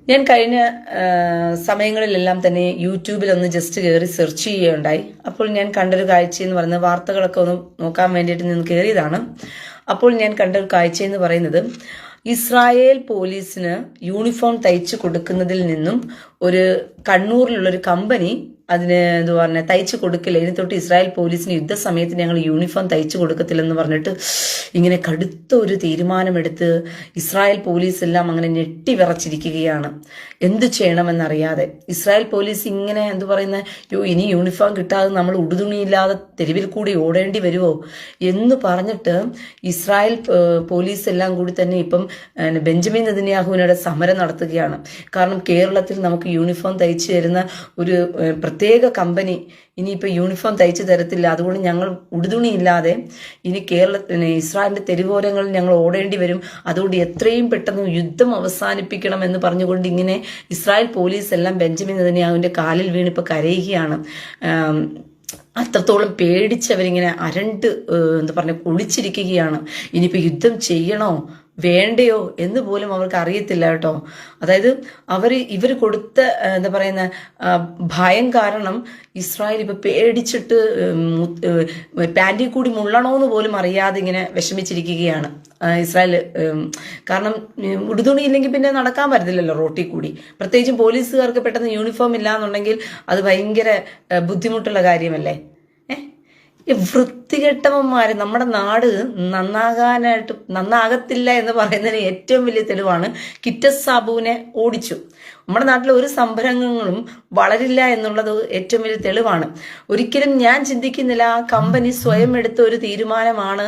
ഞാൻ കഴിഞ്ഞ സമയങ്ങളിലെല്ലാം തന്നെ യൂട്യൂബിൽ ഒന്ന് ജസ്റ്റ് കയറി സെർച്ച് ചെയ്യുകയുണ്ടായി. അപ്പോൾ ഞാൻ കണ്ടൊരു കാഴ്ചയെന്ന് പറയുന്നത്, വാർത്തകളൊക്കെ ഒന്ന് നോക്കാൻ വേണ്ടിയിട്ട് നിന്ന് കയറിയതാണ്. അപ്പോൾ ഞാൻ കണ്ടൊരു കാഴ്ചയെന്ന് പറയുന്നത്, ഇസ്രായേൽ പോലീസിന് യൂണിഫോം തയ്ച്ചു കൊടുക്കുന്നതിൽ നിന്നും ഒരു കണ്ണൂരിലുള്ളൊരു കമ്പനി അതിന് എന്ത് പറഞ്ഞ തയ്ച്ചു കൊടുക്കില്ല, ഇനി തൊട്ട് ഇസ്രായേൽ പോലീസിന് യുദ്ധസമയത്ത് ഞങ്ങൾ യൂണിഫോം തയ്ച്ചു കൊടുക്കത്തില്ലെന്ന് പറഞ്ഞിട്ട് ഇങ്ങനെ കടുത്ത ഒരു തീരുമാനമെടുത്ത് ഇസ്രായേൽ പോലീസ് എല്ലാം അങ്ങനെ ഞെട്ടി വിറച്ചിരിക്കുകയാണ്. എന്തു ചെയ്യണമെന്നറിയാതെ ഇസ്രായേൽ പോലീസ് ഇങ്ങനെ എന്തു പറയുന്ന, ഇനി യൂണിഫോം കിട്ടാതെ നമ്മൾ ഉടുതുണിയില്ലാതെ തെരുവിൽ കൂടി ഓടേണ്ടി വരുമോ എന്ന് പറഞ്ഞിട്ട് ഇസ്രായേൽ പോലീസ് എല്ലാം കൂടി തന്നെ ഇപ്പം ബെഞ്ചമിൻ നെതന്യാഹുവിനോട് സമരം നടത്തുകയാണ്. കാരണം കേരളത്തിൽ നമുക്ക് യൂണിഫോം തയ്ച്ചു തരുന്ന ഒരു പ്രത്യേക കമ്പനി ഇനിയിപ്പോൾ യൂണിഫോം തയ്ച്ചു തരത്തില്ല, അതുകൊണ്ട് ഞങ്ങൾ ഉടുതുണിയില്ലാതെ ഇനി ഇസ്രായേലിന്റെ തെരുവോരങ്ങളിൽ ഞങ്ങൾ ഓടേണ്ടി വരും, അതുകൊണ്ട് എത്രയും പെട്ടെന്ന് യുദ്ധം അവസാനിപ്പിക്കണം എന്ന് പറഞ്ഞുകൊണ്ട് ഇങ്ങനെ ഇസ്രായേൽ പോലീസ് എല്ലാം ബെഞ്ചമിൻ നെതന്യാഹുവിന്റെ കാലിൽ വീണിപ്പോൾ കരയുകയാണ്. അത്രത്തോളം പേടിച്ചവരിങ്ങനെ എന്താ പറഞ്ഞ കുളിച്ചിരിക്കുകയാണ്. ഇനിയിപ്പോൾ യുദ്ധം ചെയ്യണോ വേണ്ടയോ എന്ന് പോലും അവർക്ക് അറിയത്തില്ല കേട്ടോ. അതായത് ഇവർ കൊടുത്ത എന്താ പറയുന്ന ഭയം കാരണം ഇസ്രായേൽ ഇപ്പൊ പേടിച്ചിട്ട് പാൻറിൽ കൂടി മുള്ളണോന്ന് പോലും അറിയാതെ ഇങ്ങനെ വിഷമിച്ചിരിക്കുകയാണ് ഇസ്രായേൽ. കാരണം ഉടുതുണി ഇല്ലെങ്കിൽ പിന്നെ നടക്കാൻ പറ്റത്തില്ലല്ലോ റോട്ടിൽ കൂടി. പ്രത്യേകിച്ചും പോലീസുകാർക്ക് പെട്ടെന്ന് യൂണിഫോം ഇല്ല എന്നുണ്ടെങ്കിൽ അത് ഭയങ്കര ബുദ്ധിമുട്ടുള്ള കാര്യമല്ലേ. വൃത്തികെട്ടവന്മാര് നമ്മുടെ നാട് നന്നാകത്തില്ല എന്ന് പറയുന്നതിന് ഏറ്റവും വലിയ തെളിവാണ് കിറ്റസ് സാബുവിനെ ഓടിച്ചു. നമ്മുടെ നാട്ടിലെ ഒരു സംരംഭങ്ങളും വളരില്ല എന്നുള്ളത് ഏറ്റവും വലിയ തെളിവാണ്. ഒരിക്കലും ഞാൻ ചിന്തിക്കുന്നില്ല ആ കമ്പനി സ്വയം എടുത്ത ഒരു തീരുമാനമാണ്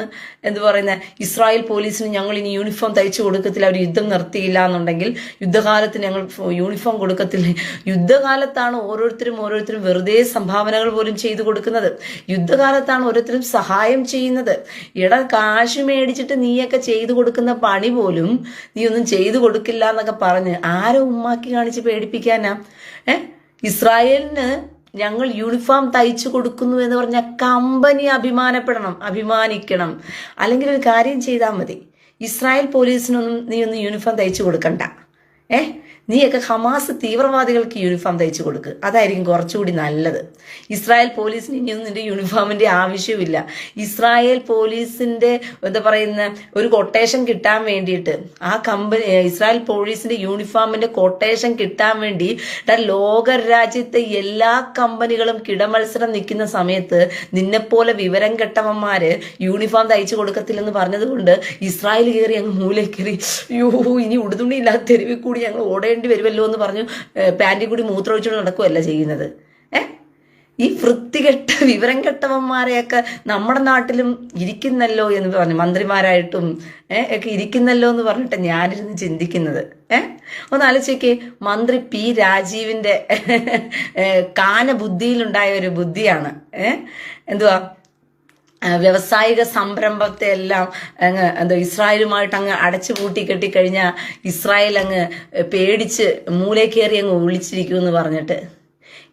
എന്ന് പറയുന്ന, ഇസ്രായേൽ പോലീസിന് ഞങ്ങൾ ഇനി യൂണിഫോം തയ്ച്ചു കൊടുക്കത്തില്ല, അവർ യുദ്ധം നിർത്തിയില്ല എന്നുണ്ടെങ്കിൽ യുദ്ധകാലത്ത് ഞങ്ങൾ യൂണിഫോം കൊടുക്കത്തില്ല. യുദ്ധകാലത്താണ് ഓരോരുത്തരും വെറുതെ സംഭാവനകൾ പോലും ചെയ്തു കൊടുക്കുന്നത്. യുദ്ധകാലത്താണ് ഓരോരുത്തരും സഹായം ചെയ്യുന്നത്. കാശ് മേടിച്ചിട്ട് നീയൊക്കെ ചെയ്തു കൊടുക്കുന്ന പണി പോലും നീ ഒന്നും ചെയ്തു കൊടുക്കില്ല എന്നൊക്കെ പറഞ്ഞ് ആരോ ഉമ്മാക്കി കാണിച്ച് പേടിപ്പിക്കാനാ? ഇസ്രായേലിന് ഞങ്ങൾ യൂണിഫോം തയ്ച്ചു കൊടുക്കുന്നു എന്ന് പറഞ്ഞ കമ്പനി അഭിമാനിക്കണം. അല്ലെങ്കിൽ ഒരു കാര്യം ചെയ്താൽ മതി, ഇസ്രായേൽ പോലീസിനൊന്നും നീ ഒന്നും യൂണിഫോം തയ്ച്ചു കൊടുക്കണ്ട. നീയൊക്കെ ഹമാസ് തീവ്രവാദികൾക്ക് യൂണിഫോം തയ്ച്ചു കൊടുക്ക്, അതായിരിക്കും കുറച്ചുകൂടി നല്ലത്. ഇസ്രായേൽ പോലീസിന് ഇനിയൊന്നും നിന്റെ യൂണിഫോമിന്റെ ആവശ്യമില്ല. ഇസ്രായേൽ പോലീസിന്റെ എന്താ പറയുന്ന ഒരു കൊട്ടേഷൻ കിട്ടാൻ വേണ്ടിയിട്ട് ആ കമ്പനി ഇസ്രായേൽ പോലീസിന്റെ യൂണിഫോമിന്റെ കൊട്ടേഷൻ കിട്ടാൻ വേണ്ടി ലോക രാജ്യത്തെ എല്ലാ കമ്പനികളും കിടമത്സരം നിൽക്കുന്ന സമയത്ത് നിന്നെപ്പോലെ വിവരം കെട്ടവന്മാര് യൂണിഫോം തയ്ച്ചു കൊടുക്കത്തില്ലെന്ന് പറഞ്ഞത് കൊണ്ട് ഇസ്രായേൽ കയറി അങ്ങ് മൂലക്കേറി, ഇനി ഉടുതുണി ഇല്ലാത്ത തെരുവിൽ കൂടി ഞങ്ങൾ ഓടേണ്ടി വരുമല്ലോ എന്ന് പറഞ്ഞു പാൻറിൽ കൂടി മൂത്രമൊഴിച്ചുകൊണ്ട് നടക്കുകയല്ല ചെയ്യുന്നത്. ഈ വൃത്തികെട്ട വിവരം കെട്ടവന്മാരെയൊക്കെ നമ്മുടെ നാട്ടിലും ഇരിക്കുന്നല്ലോ എന്ന് പറഞ്ഞു, മന്ത്രിമാരായിട്ടും ഒക്കെ ഇരിക്കുന്നല്ലോ എന്ന് പറഞ്ഞിട്ട് ഞാനിരുന്ന് ചിന്തിക്കുന്നത്. ഒന്ന് ആലോചിക്കേ, മന്ത്രി പി രാജീവിന്റെ ബുദ്ധിയിലുണ്ടായ ഒരു ബുദ്ധിയാണ്. എന്തുവാ, വ്യവസായിക സംരംഭത്തെ എല്ലാം ഇസ്രായേലുമായിട്ട് അങ്ങ് അടച്ചു പൂട്ടി കെട്ടിക്കഴിഞ്ഞാൽ ഇസ്രായേൽ അങ്ങ് പേടിച്ച് മൂലേക്കേറി അങ്ങ് ഒളിച്ചിരിക്കുമെന്ന് പറഞ്ഞിട്ട്,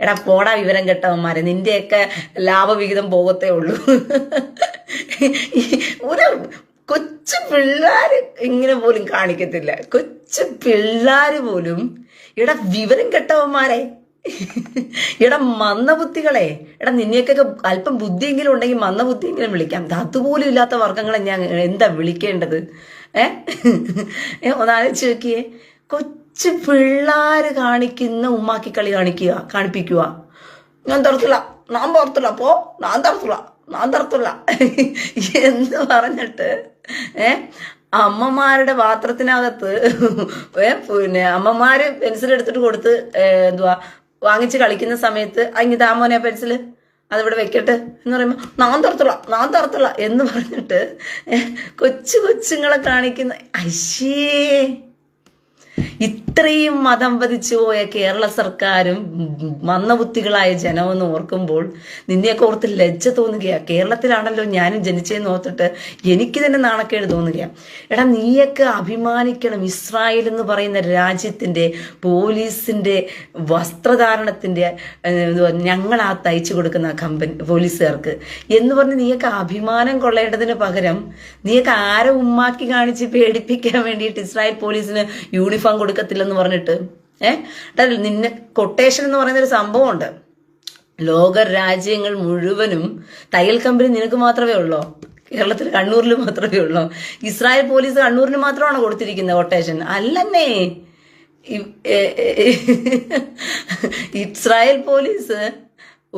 എടാ പോടാ വിവരം കെട്ടവന്മാരെ, നിന്റെയൊക്കെ ലാഭവിഹിതം പോകത്തേ ഉള്ളൂ. ഒരു കൊച്ചു പിള്ളേര് ഇങ്ങനെ പോലും കാണിക്കത്തില്ല. കൊച്ചു പിള്ളേര് പോലും, എടാ വിവരം കെട്ടവന്മാരെ, എടാ മന്ദബുദ്ധികളെ, നിന്നെയൊക്കെ അല്പം ബുദ്ധിയെങ്കിലും ഉണ്ടെങ്കിൽ മന്ദബുദ്ധിയെങ്കിലും വിളിക്കാം. അതുപോലും ഇല്ലാത്ത വർഗങ്ങളെ ഞാൻ എന്താ വിളിക്കേണ്ടത്? ഒന്നാലോചിച്ച് നോക്കിയേ, കൊച്ചു പിള്ളേര് കാണിക്കുന്ന ഉമ്മാക്കി കളി കാണിപ്പിക്കുക. ഞാൻ തരത്തില്ല, ഞാൻ തരത്തില്ല എന്ന് പറഞ്ഞിട്ട് അമ്മമാരുടെ പാത്രത്തിനകത്ത് പിന്നെ അമ്മമാര് പെൻസിൽ എടുത്തിട്ട് കൊടുത്ത് വാങ്ങിച്ച് കളിക്കുന്ന സമയത്ത് അങ്ങ് താമോനെ പെൻസില് അതിവിടെ വെക്കട്ടെ എന്ന് പറയുമ്പോൾ ഞാൻ തരത്തില്ല എന്ന് പറഞ്ഞിട്ട് കൊച്ചുങ്ങളെ കാണിക്കുന്ന, അശ്ശേ, ഇത്രയും മതം പതിച്ചു പോയ കേരള സർക്കാരും മന്ദബുദ്ധികളായ ജനമെന്ന് ഓർക്കുമ്പോൾ നിന്നെയൊക്കെ ഓർത്ത് ലജ്ജ തോന്നുകയാണ്. കേരളത്തിലാണല്ലോ ഞാനും ജനിച്ചതെന്ന് ഓർത്തിട്ട് എനിക്ക് തന്നെ നാണക്കേട് തോന്നുകയാണ്. നീയൊക്കെ അഭിമാനിക്കണം. ഇസ്രായേൽ എന്ന് പറയുന്ന രാജ്യത്തിന്റെ പോലീസിന്റെ വസ്ത്രധാരണത്തിന്റെ ഞങ്ങളാ തയ്ച്ചു കൊടുക്കുന്ന കമ്പനി പോലീസുകാർക്ക് എന്ന് പറഞ്ഞ് നീയൊക്കെ അഭിമാനം കൊള്ളേണ്ടതിന് പകരം നീയൊക്കെ ആരെ ഉമ്മാക്കി കാണിച്ച് പേടിപ്പിക്കാൻ വേണ്ടിയിട്ട് ഇസ്രായേൽ പോലീസിന് യൂണിഫോം കൊടുക്കത്തില്ലെന്ന് പറഞ്ഞിട്ട് നിന്നെ കൊട്ടേഷൻ എന്ന് പറയുന്ന ഒരു സംഭവമുണ്ട്. ലോക രാജ്യങ്ങൾ മുഴുവനും തയ്യൽ കമ്പനി നിനക്ക് മാത്രമേ ഉള്ളൂ? കേരളത്തിൽ കണ്ണൂരിൽ മാത്രമേ ഉള്ളൂ? ഇസ്രായേൽ പോലീസ് കണ്ണൂരിന് മാത്രമാണോ കൊടുത്തിരിക്കുന്നത് കൊട്ടേഷൻ? അല്ലെന്നേ. ഇസ്രായേൽ പോലീസ്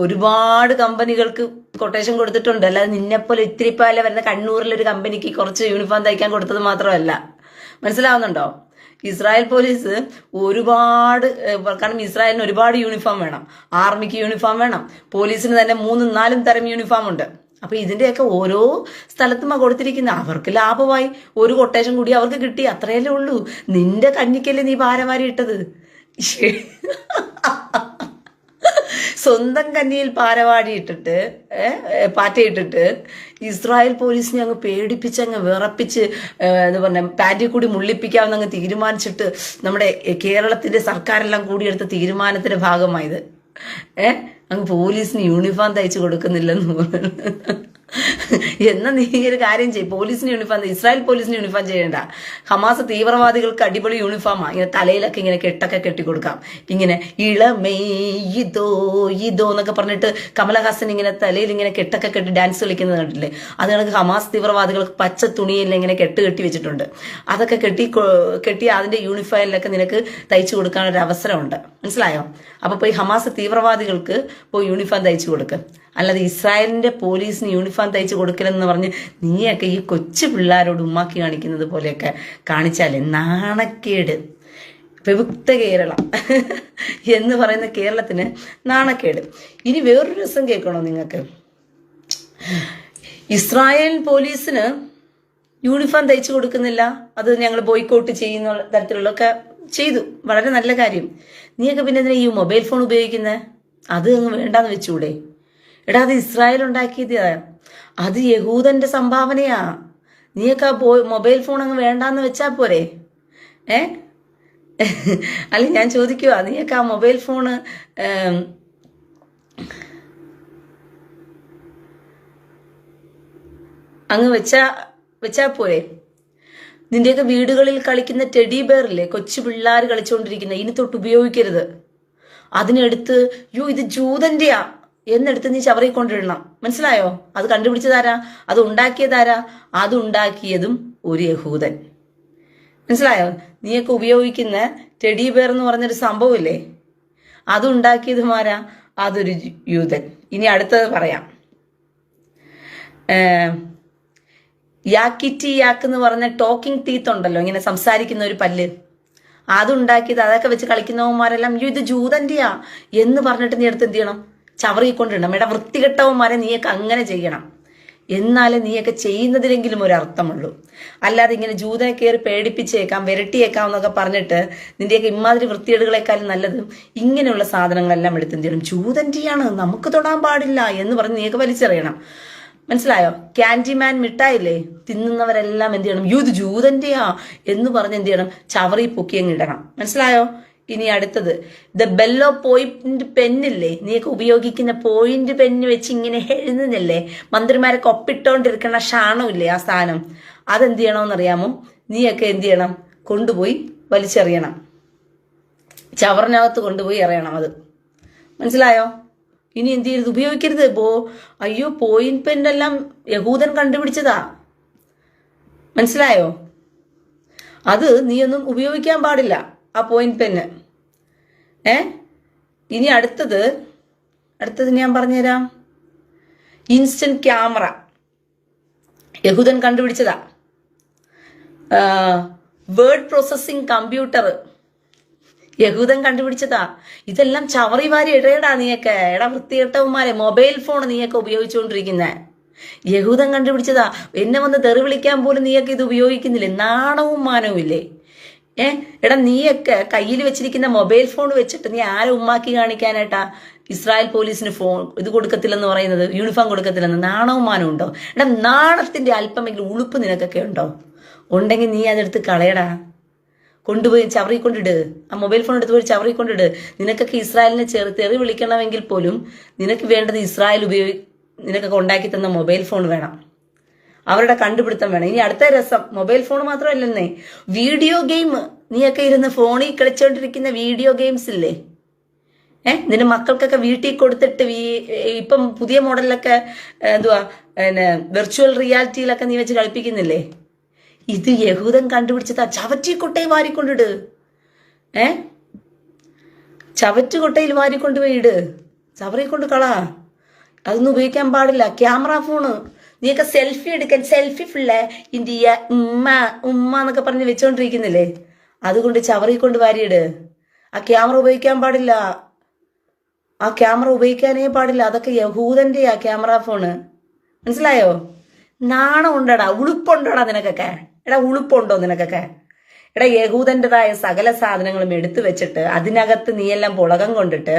ഒരുപാട് കമ്പനികൾക്ക് കൊട്ടേഷൻ കൊടുത്തിട്ടുണ്ട്. അല്ലാതെ നിന്നെപ്പോലെ ഇത്തിരി പാല വരുന്ന കണ്ണൂരിലൊരു കമ്പനിക്ക് കുറച്ച് യൂണിഫോം തയ്ക്കാൻ കൊടുത്തത് മാത്രമല്ല. മനസ്സിലാവുന്നുണ്ടോ? ഇസ്രായേൽ പോലീസ് ഒരുപാട്, കാരണം ഇസ്രായേലിന് ഒരുപാട് യൂണിഫോം വേണം. ആർമിക്ക് യൂണിഫോം വേണം, പോലീസിന് തന്നെ 3-4 തരം യൂണിഫോം ഉണ്ട്. അപ്പൊ ഇതിന്റെയൊക്കെ ഓരോ സ്ഥലത്തും കൊടുത്തിരിക്കുന്ന അവർക്ക് ലാഭമായി ഒരു കൊട്ടേഷൻ കൂടി അവർക്ക് കിട്ടി. അത്രയല്ലേ ഉള്ളൂ. നിന്റെ കഞ്ഞിക്കല്ലേ നീ പാരവാരി ഇട്ടത്? സ്വന്തം കന്നിയിൽ പാരവാടി ഇട്ടിട്ട് പാറ്റയിട്ടിട്ട് ഇസ്രായേൽ പോലീസിനെ അങ്ങ് പേടിപ്പിച്ച് വിറപ്പിച്ച് എന്താ പറഞ്ഞ പാൻറ്റിൽ കൂടി മുള്ളിപ്പിക്കാമെന്ന് അങ്ങ് തീരുമാനിച്ചിട്ട് നമ്മുടെ കേരളത്തിന്റെ സർക്കാരെല്ലാം കൂടിയെടുത്ത തീരുമാനത്തിന്റെ ഭാഗമായത്. അങ്ങ് പോലീസിന് യൂണിഫോം തയ്ച്ചു കൊടുക്കുന്നില്ലെന്ന് തോന്നുന്നു. എന്നാ നീ ഒരു കാര്യം ചെയ്യും, പോലീസിന് യൂണിഫോം, ഇസ്രായേൽ പോലീസിന് യൂണിഫോം ചെയ്യണ്ട. ഹമാസ് തീവ്രവാദികൾക്ക് അടിപൊളി യൂണിഫോമാ. ഇങ്ങനെ തലയിലൊക്കെ ഇങ്ങനെ കെട്ടൊക്കെ കെട്ടിക്കൊടുക്കാം. ഇങ്ങനെ ഇളമേ ഇതോ ഇതോ എന്നൊക്കെ പറഞ്ഞിട്ട് കമലഹാസൻ ഇങ്ങനെ തലയിൽ ഇങ്ങനെ കെട്ടൊക്കെ കെട്ടി ഡാൻസ് കളിക്കുന്നത് കണ്ടില്ലേ? അത് കണക്ക് ഹമാസ് തീവ്രവാദികൾക്ക് പച്ച തുണിയിൽ ഇങ്ങനെ കെട്ടി വെച്ചിട്ടുണ്ട്. അതൊക്കെ കെട്ടി അതിന്റെ യൂണിഫോമിലൊക്കെ നിനക്ക് തയ്ച്ചു കൊടുക്കാനൊരു അവസരമുണ്ട്. മനസ്സിലായോ? അപ്പൊ പോയി ഹമാസ് തീവ്രവാദികൾക്ക് പോയി യൂണിഫോം തയ്ച്ചു കൊടുക്ക്. അല്ലാതെ ഇസ്രായേലിന്റെ പോലീസിന് യൂണിഫോം തയ്ച്ചു കൊടുക്കലെന്ന് പറഞ്ഞ് നീയൊക്കെ ഈ കൊച്ചു പിള്ളേരോട് ഉമ്മാക്കി കാണിക്കുന്നത് പോലെയൊക്കെ കാണിച്ചാലേ നാണക്കേട്. വിമുക്ത കേരളം എന്ന് പറയുന്ന കേരളത്തിന് നാണക്കേട്. ഇനി വേറൊരു രസം കേൾക്കണോ നിങ്ങൾക്ക്? ഇസ്രായേൽ പോലീസിന് യൂണിഫോം തയ്ച്ചു കൊടുക്കുന്നില്ല, അത് ഞങ്ങൾ ബോയ്ക്കോട്ട് ചെയ്യുന്ന തരത്തിലുള്ളൊക്കെ ചെയ്തു. വളരെ നല്ല കാര്യം. നീയൊക്കെ പിന്നെ എന്തിനാ ഈ മൊബൈൽ ഫോൺ ഉപയോഗിക്കുന്നത്? അത് അങ്ങ് വേണ്ടാന്ന് വെച്ചൂടെ? എടാ, അത് ഇസ്രായേൽ ഉണ്ടാക്കിയതാ, അത് യഹൂദന്റെ സംഭാവനയാ. നീയൊക്കെ മൊബൈൽ ഫോൺ അങ്ങ് വേണ്ടാന്ന് വെച്ചാ പോരെ? അല്ല, ഞാൻ ചോദിക്കുവാ, നീയൊക്കെ ആ മൊബൈൽ ഫോണ് അങ്ങ് വെച്ചാ പോരെ? നിന്റെയൊക്കെ വീടുകളിൽ കളിക്കുന്ന ടെഡി ബെയറില്ലേ, കൊച്ചു പിള്ളേർ കളിച്ചുകൊണ്ടിരിക്കുന്ന, ഇനി തൊട്ട് ഉപയോഗിക്കരുത്. അതിനെടുത്ത് ഇത് ജൂതന്റെയാ എന്നെടുത്ത് നീ ചവറിക്കൊണ്ടിടണം. മനസ്സിലായോ? അത് കണ്ടുപിടിച്ചതാരാ? അത് ഉണ്ടാക്കിയതാരാ? അത് ഉണ്ടാക്കിയതും ഒരു യഹൂദൻ. മനസ്സിലായോ? നീയൊക്കെ ഉപയോഗിക്കുന്ന ടെഡി ബെയർ എന്ന് പറഞ്ഞൊരു സംഭവമില്ലേ, അത് ഉണ്ടാക്കിയതുമാരാ? അതൊരു യൂതൻ. ഇനി അടുത്തത് പറയാം. യാക്കിറ്റി യാക്ക് എന്ന് പറഞ്ഞ ടോക്കിംഗ് ടീത്ത് ഉണ്ടല്ലോ, ഇങ്ങനെ സംസാരിക്കുന്ന ഒരു പല്ല്, അതുണ്ടാക്കിയത്, അതൊക്കെ വെച്ച് കളിക്കുന്നവന്മാരെല്ലാം ഇത് ജൂതന്റെയാ എന്ന് പറഞ്ഞിട്ട് നീ അടുത്ത് എന്ത് ചെയ്യണം? ചവറിക്കൊണ്ടിടണം. എടാ വൃത്തികെട്ടവന്മാരെ, നീയൊക്കെ അങ്ങനെ ചെയ്യണം. എന്നാലേ നീയൊക്കെ ചെയ്യുന്നതിലെങ്കിലും ഒരു അർത്ഥമുള്ളൂ. അല്ലാതെ ഇങ്ങനെ ജൂതനെ കയറി പേടിപ്പിച്ചേക്കാം, വിരട്ടിയേക്കാം എന്നൊക്കെ പറഞ്ഞിട്ട് നിന്റെയൊക്കെ ഇമാതിരി വൃത്തികേടുകളെക്കാളും നല്ലത് ഇങ്ങനെയുള്ള സാധനങ്ങളെല്ലാം എടുത്ത് എന്ത് ചെയ്യണം? ജൂതന്റെയാണ്, നമുക്ക് തൊടാൻ പാടില്ല എന്ന് പറഞ്ഞ് നീയൊക്കെ വലിച്ചെറിയണം. മനസ്സിലായോ? ക്യാൻഡിമാൻ മിഠായില്ലേ, തിന്നുന്നവരെല്ലാം എന്ത് ചെയ്യണം? ഇത് ജൂതന്റെയാ എന്ന് പറഞ്ഞ് എന്ത് ചെയ്യണം? ചവറി പൊക്കി അങ്ങ് ഇടണം. മനസ്സിലായോ? ഇനി അടുത്തത്, ദ ബെല്ലോ പോയിന്റ് പെന്നില്ലേ, നീയൊക്കെ ഉപയോഗിക്കുന്ന പോയിന്റ് പെന്ന് വെച്ച് ഇങ്ങനെ എഴുതുന്നില്ലേ, മന്ത്രിമാരൊക്കെ ഒപ്പിട്ടോണ്ടിരിക്കുന്ന ഷാണമില്ലേ, ആ സാധനം, അതെന്ത് ചെയ്യണമെന്നറിയാമോ? നീയൊക്കെ എന്ത് ചെയ്യണം? കൊണ്ടുപോയി വലിച്ചെറിയണം. ചവറിനകത്ത് കൊണ്ടുപോയി എറിയണം അത്. മനസ്സിലായോ? ഇനി എന്ത് ചെയ്യരുത്? ഉപയോഗിക്കരുത്. അയ്യോ, പോയിന്റ് പെന്നെല്ലാം യഹൂദൻ കണ്ടുപിടിച്ചതാ. മനസ്സിലായോ? അത് നീയൊന്നും ഉപയോഗിക്കാൻ പാടില്ല, ആ പോയിന്റ് പെന്ന്. ഇനി അടുത്തത് ഞാൻ പറഞ്ഞുതരാം. ഇൻസ്റ്റന്റ് ക്യാമറ യഹൂദൻ കണ്ടുപിടിച്ചതാ. വേർഡ് പ്രോസസ്സിംഗ് കമ്പ്യൂട്ടർ യഹൂദൻ കണ്ടുപിടിച്ചതാ. ഇതെല്ലാം ചവറി വാരി ഇടയടാ നീയൊക്കെ. എടാ വൃത്തികെട്ടവന്മാരെ, മൊബൈൽ ഫോൺ നീയൊക്കെ ഉപയോഗിച്ചുകൊണ്ടിരിക്കുന്നേ യഹൂദൻ കണ്ടുപിടിച്ചതാ. എന്നെ വന്ന് തെറി വിളിക്കാൻ പോലും നീയൊക്കെ ഇത് ഉപയോഗിക്കുന്നില്ലേ? നാണവും മാനവും ഇല്ലേ? എടാ, നീയൊക്കെ കയ്യിൽ വെച്ചിരിക്കുന്ന മൊബൈൽ ഫോൺ വെച്ചിട്ട് നീ ആരെ ഉമ്മാക്കി കാണിക്കാനായിട്ടാ ഇസ്രായേൽ പോലീസിന് ഫോൺ ഇത് കൊടുക്കത്തില്ലെന്ന് പറയുന്നത്, യൂണിഫോം കൊടുക്കത്തില്ലെന്ന്? നാണവും മാനവും ഉണ്ടോ? എടാ, നാണത്തിന്റെ അല്പമെങ്കിലും ഉളുപ്പ് നിനക്കൊക്കെ ഉണ്ടോ? ഉണ്ടെങ്കിൽ നീ അതെടുത്ത് കളയടാ, കൊണ്ടുപോയി ചവറിക്കൊണ്ടിട്. ആ മൊബൈൽ ഫോൺ എടുത്ത് പോയി ചവറിക്കൊണ്ടിട്. നിനക്കൊക്കെ ഇസ്രായേലിനെ തെറി വിളിക്കണമെങ്കിൽ പോലും നിനക്ക് വേണ്ടത് ഇസ്രായേൽ നിനക്കൊക്കെ ഉണ്ടാക്കി തന്ന മൊബൈൽ ഫോൺ വേണം, അവരുടെ കണ്ടുപിടുത്തം വേണം. ഇനി അടുത്ത രസം, മൊബൈൽ ഫോൺ മാത്രമല്ലെന്നേ, വീഡിയോ ഗെയിം നീയൊക്കെ ഇരുന്ന് ഫോണിൽ കളിച്ചോണ്ടിരിക്കുന്ന വീഡിയോ ഗെയിംസ് ഇല്ലേ? നിന്റെ മക്കൾക്കൊക്കെ വീട്ടിൽ കൊടുത്തിട്ട് ഇപ്പം പുതിയ മോഡലിലൊക്കെ എന്തുവാ പിന്നെ വെർച്വൽ റിയാലിറ്റിയിലൊക്കെ നീ വെച്ച് കളിപ്പിക്കുന്നില്ലേ? ഇത് യഹൂദൻ കണ്ടുപിടിച്ചതാ. ചവറ്റിക്കൊട്ടയിൽ വാരിക്കൊണ്ടിട്. ചവറ്റുകൊട്ടയിൽ വാരിക്കൊണ്ടുപോയി ഇട്. ചവറി കൊണ്ട് കളാ. അതൊന്നും ഉപയോഗിക്കാൻ പാടില്ല. ക്യാമറ ഫോണ് നീയൊക്കെ സെൽഫി എടുക്കാൻ, സെൽഫി ഫുള്ള് ഇന്ത്യ ഉമ്മ ഉമ്മ എന്നൊക്കെ പറഞ്ഞ് വെച്ചോണ്ടിരിക്കുന്നില്ലേ? അതുകൊണ്ട് ചവറി കൊണ്ട് വാരിയിട്. ആ ക്യാമറ ഉപയോഗിക്കാൻ പാടില്ല. ആ ക്യാമറ ഉപയോഗിക്കാനേ പാടില്ല. അതൊക്കെ യഹൂദന്റെ ആ ക്യാമറ ഫോണ്. മനസ്സിലായോ? നാണം ഉണ്ടടാ, ഉളുപ്പുണ്ടോടാ നിനക്കൊക്കെ? എടാ ഉളുപ്പുണ്ടോ നിനക്കൊക്കെ? എടാ യഹൂദൻ്റെതായ സകല സാധനങ്ങളും എടുത്തു വെച്ചിട്ട് അതിനകത്ത് നീയെല്ലാം പുളകം കൊണ്ടിട്ട്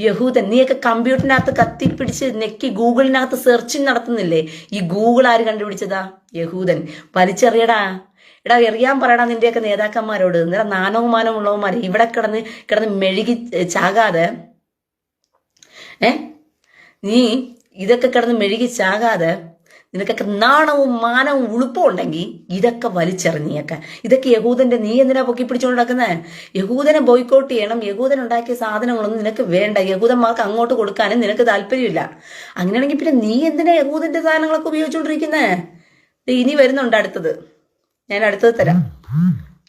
യഹൂദൻ, നീയൊക്കെ കമ്പ്യൂട്ടറിനകത്ത് കത്തിപ്പിടിച്ച് നെക്കി ഗൂഗിളിനകത്ത് സെർച്ചിങ് നടത്തുന്നില്ലേ? ഈ ഗൂഗിൾ ആര് കണ്ടുപിടിച്ചതാ? യഹൂദൻ. വലിച്ചെറിയടാ. എടാ എറിയാൻ പറയടാ നിന്റെയൊക്കെ നേതാക്കന്മാരോട്. നിറ നാണവും മാനവും ഉള്ളവന്മാർ ഇവിടെ കിടന്ന് മെഴുകി ചാകാതെ നീ ഇതൊക്കെ കിടന്ന് മെഴുകി ചാകാതെ നിനക്കൊക്കെ നാണവും മാനവും ഉളുപ്പും ഉണ്ടെങ്കിൽ ഇതൊക്കെ വലിച്ചെറിഞ്ഞിയൊക്കെ. ഇതൊക്കെ യഹൂദന്റെ. നീ എന്തിനാ പൊക്കി പിടിച്ചുകൊണ്ട് നടക്കുന്നത്? യഹൂദനെ ബോയ്ക്കോട്ട് ചെയ്യണം. യഹൂദൻ ഉണ്ടാക്കിയ സാധനങ്ങളൊന്നും നിനക്ക് വേണ്ട. യഹൂദന്മാർക്ക് അങ്ങോട്ട് കൊടുക്കാനും നിനക്ക് താല്പര്യമില്ല. അങ്ങനെയാണെങ്കിൽ പിന്നെ നീ എന്തിനാ യഹൂദന്റെ സാധനങ്ങളൊക്കെ ഉപയോഗിച്ചുകൊണ്ടിരിക്കുന്നേ? ഇനി വരുന്നുണ്ട് അടുത്തത്. ഞാൻ അടുത്തത് തരാം.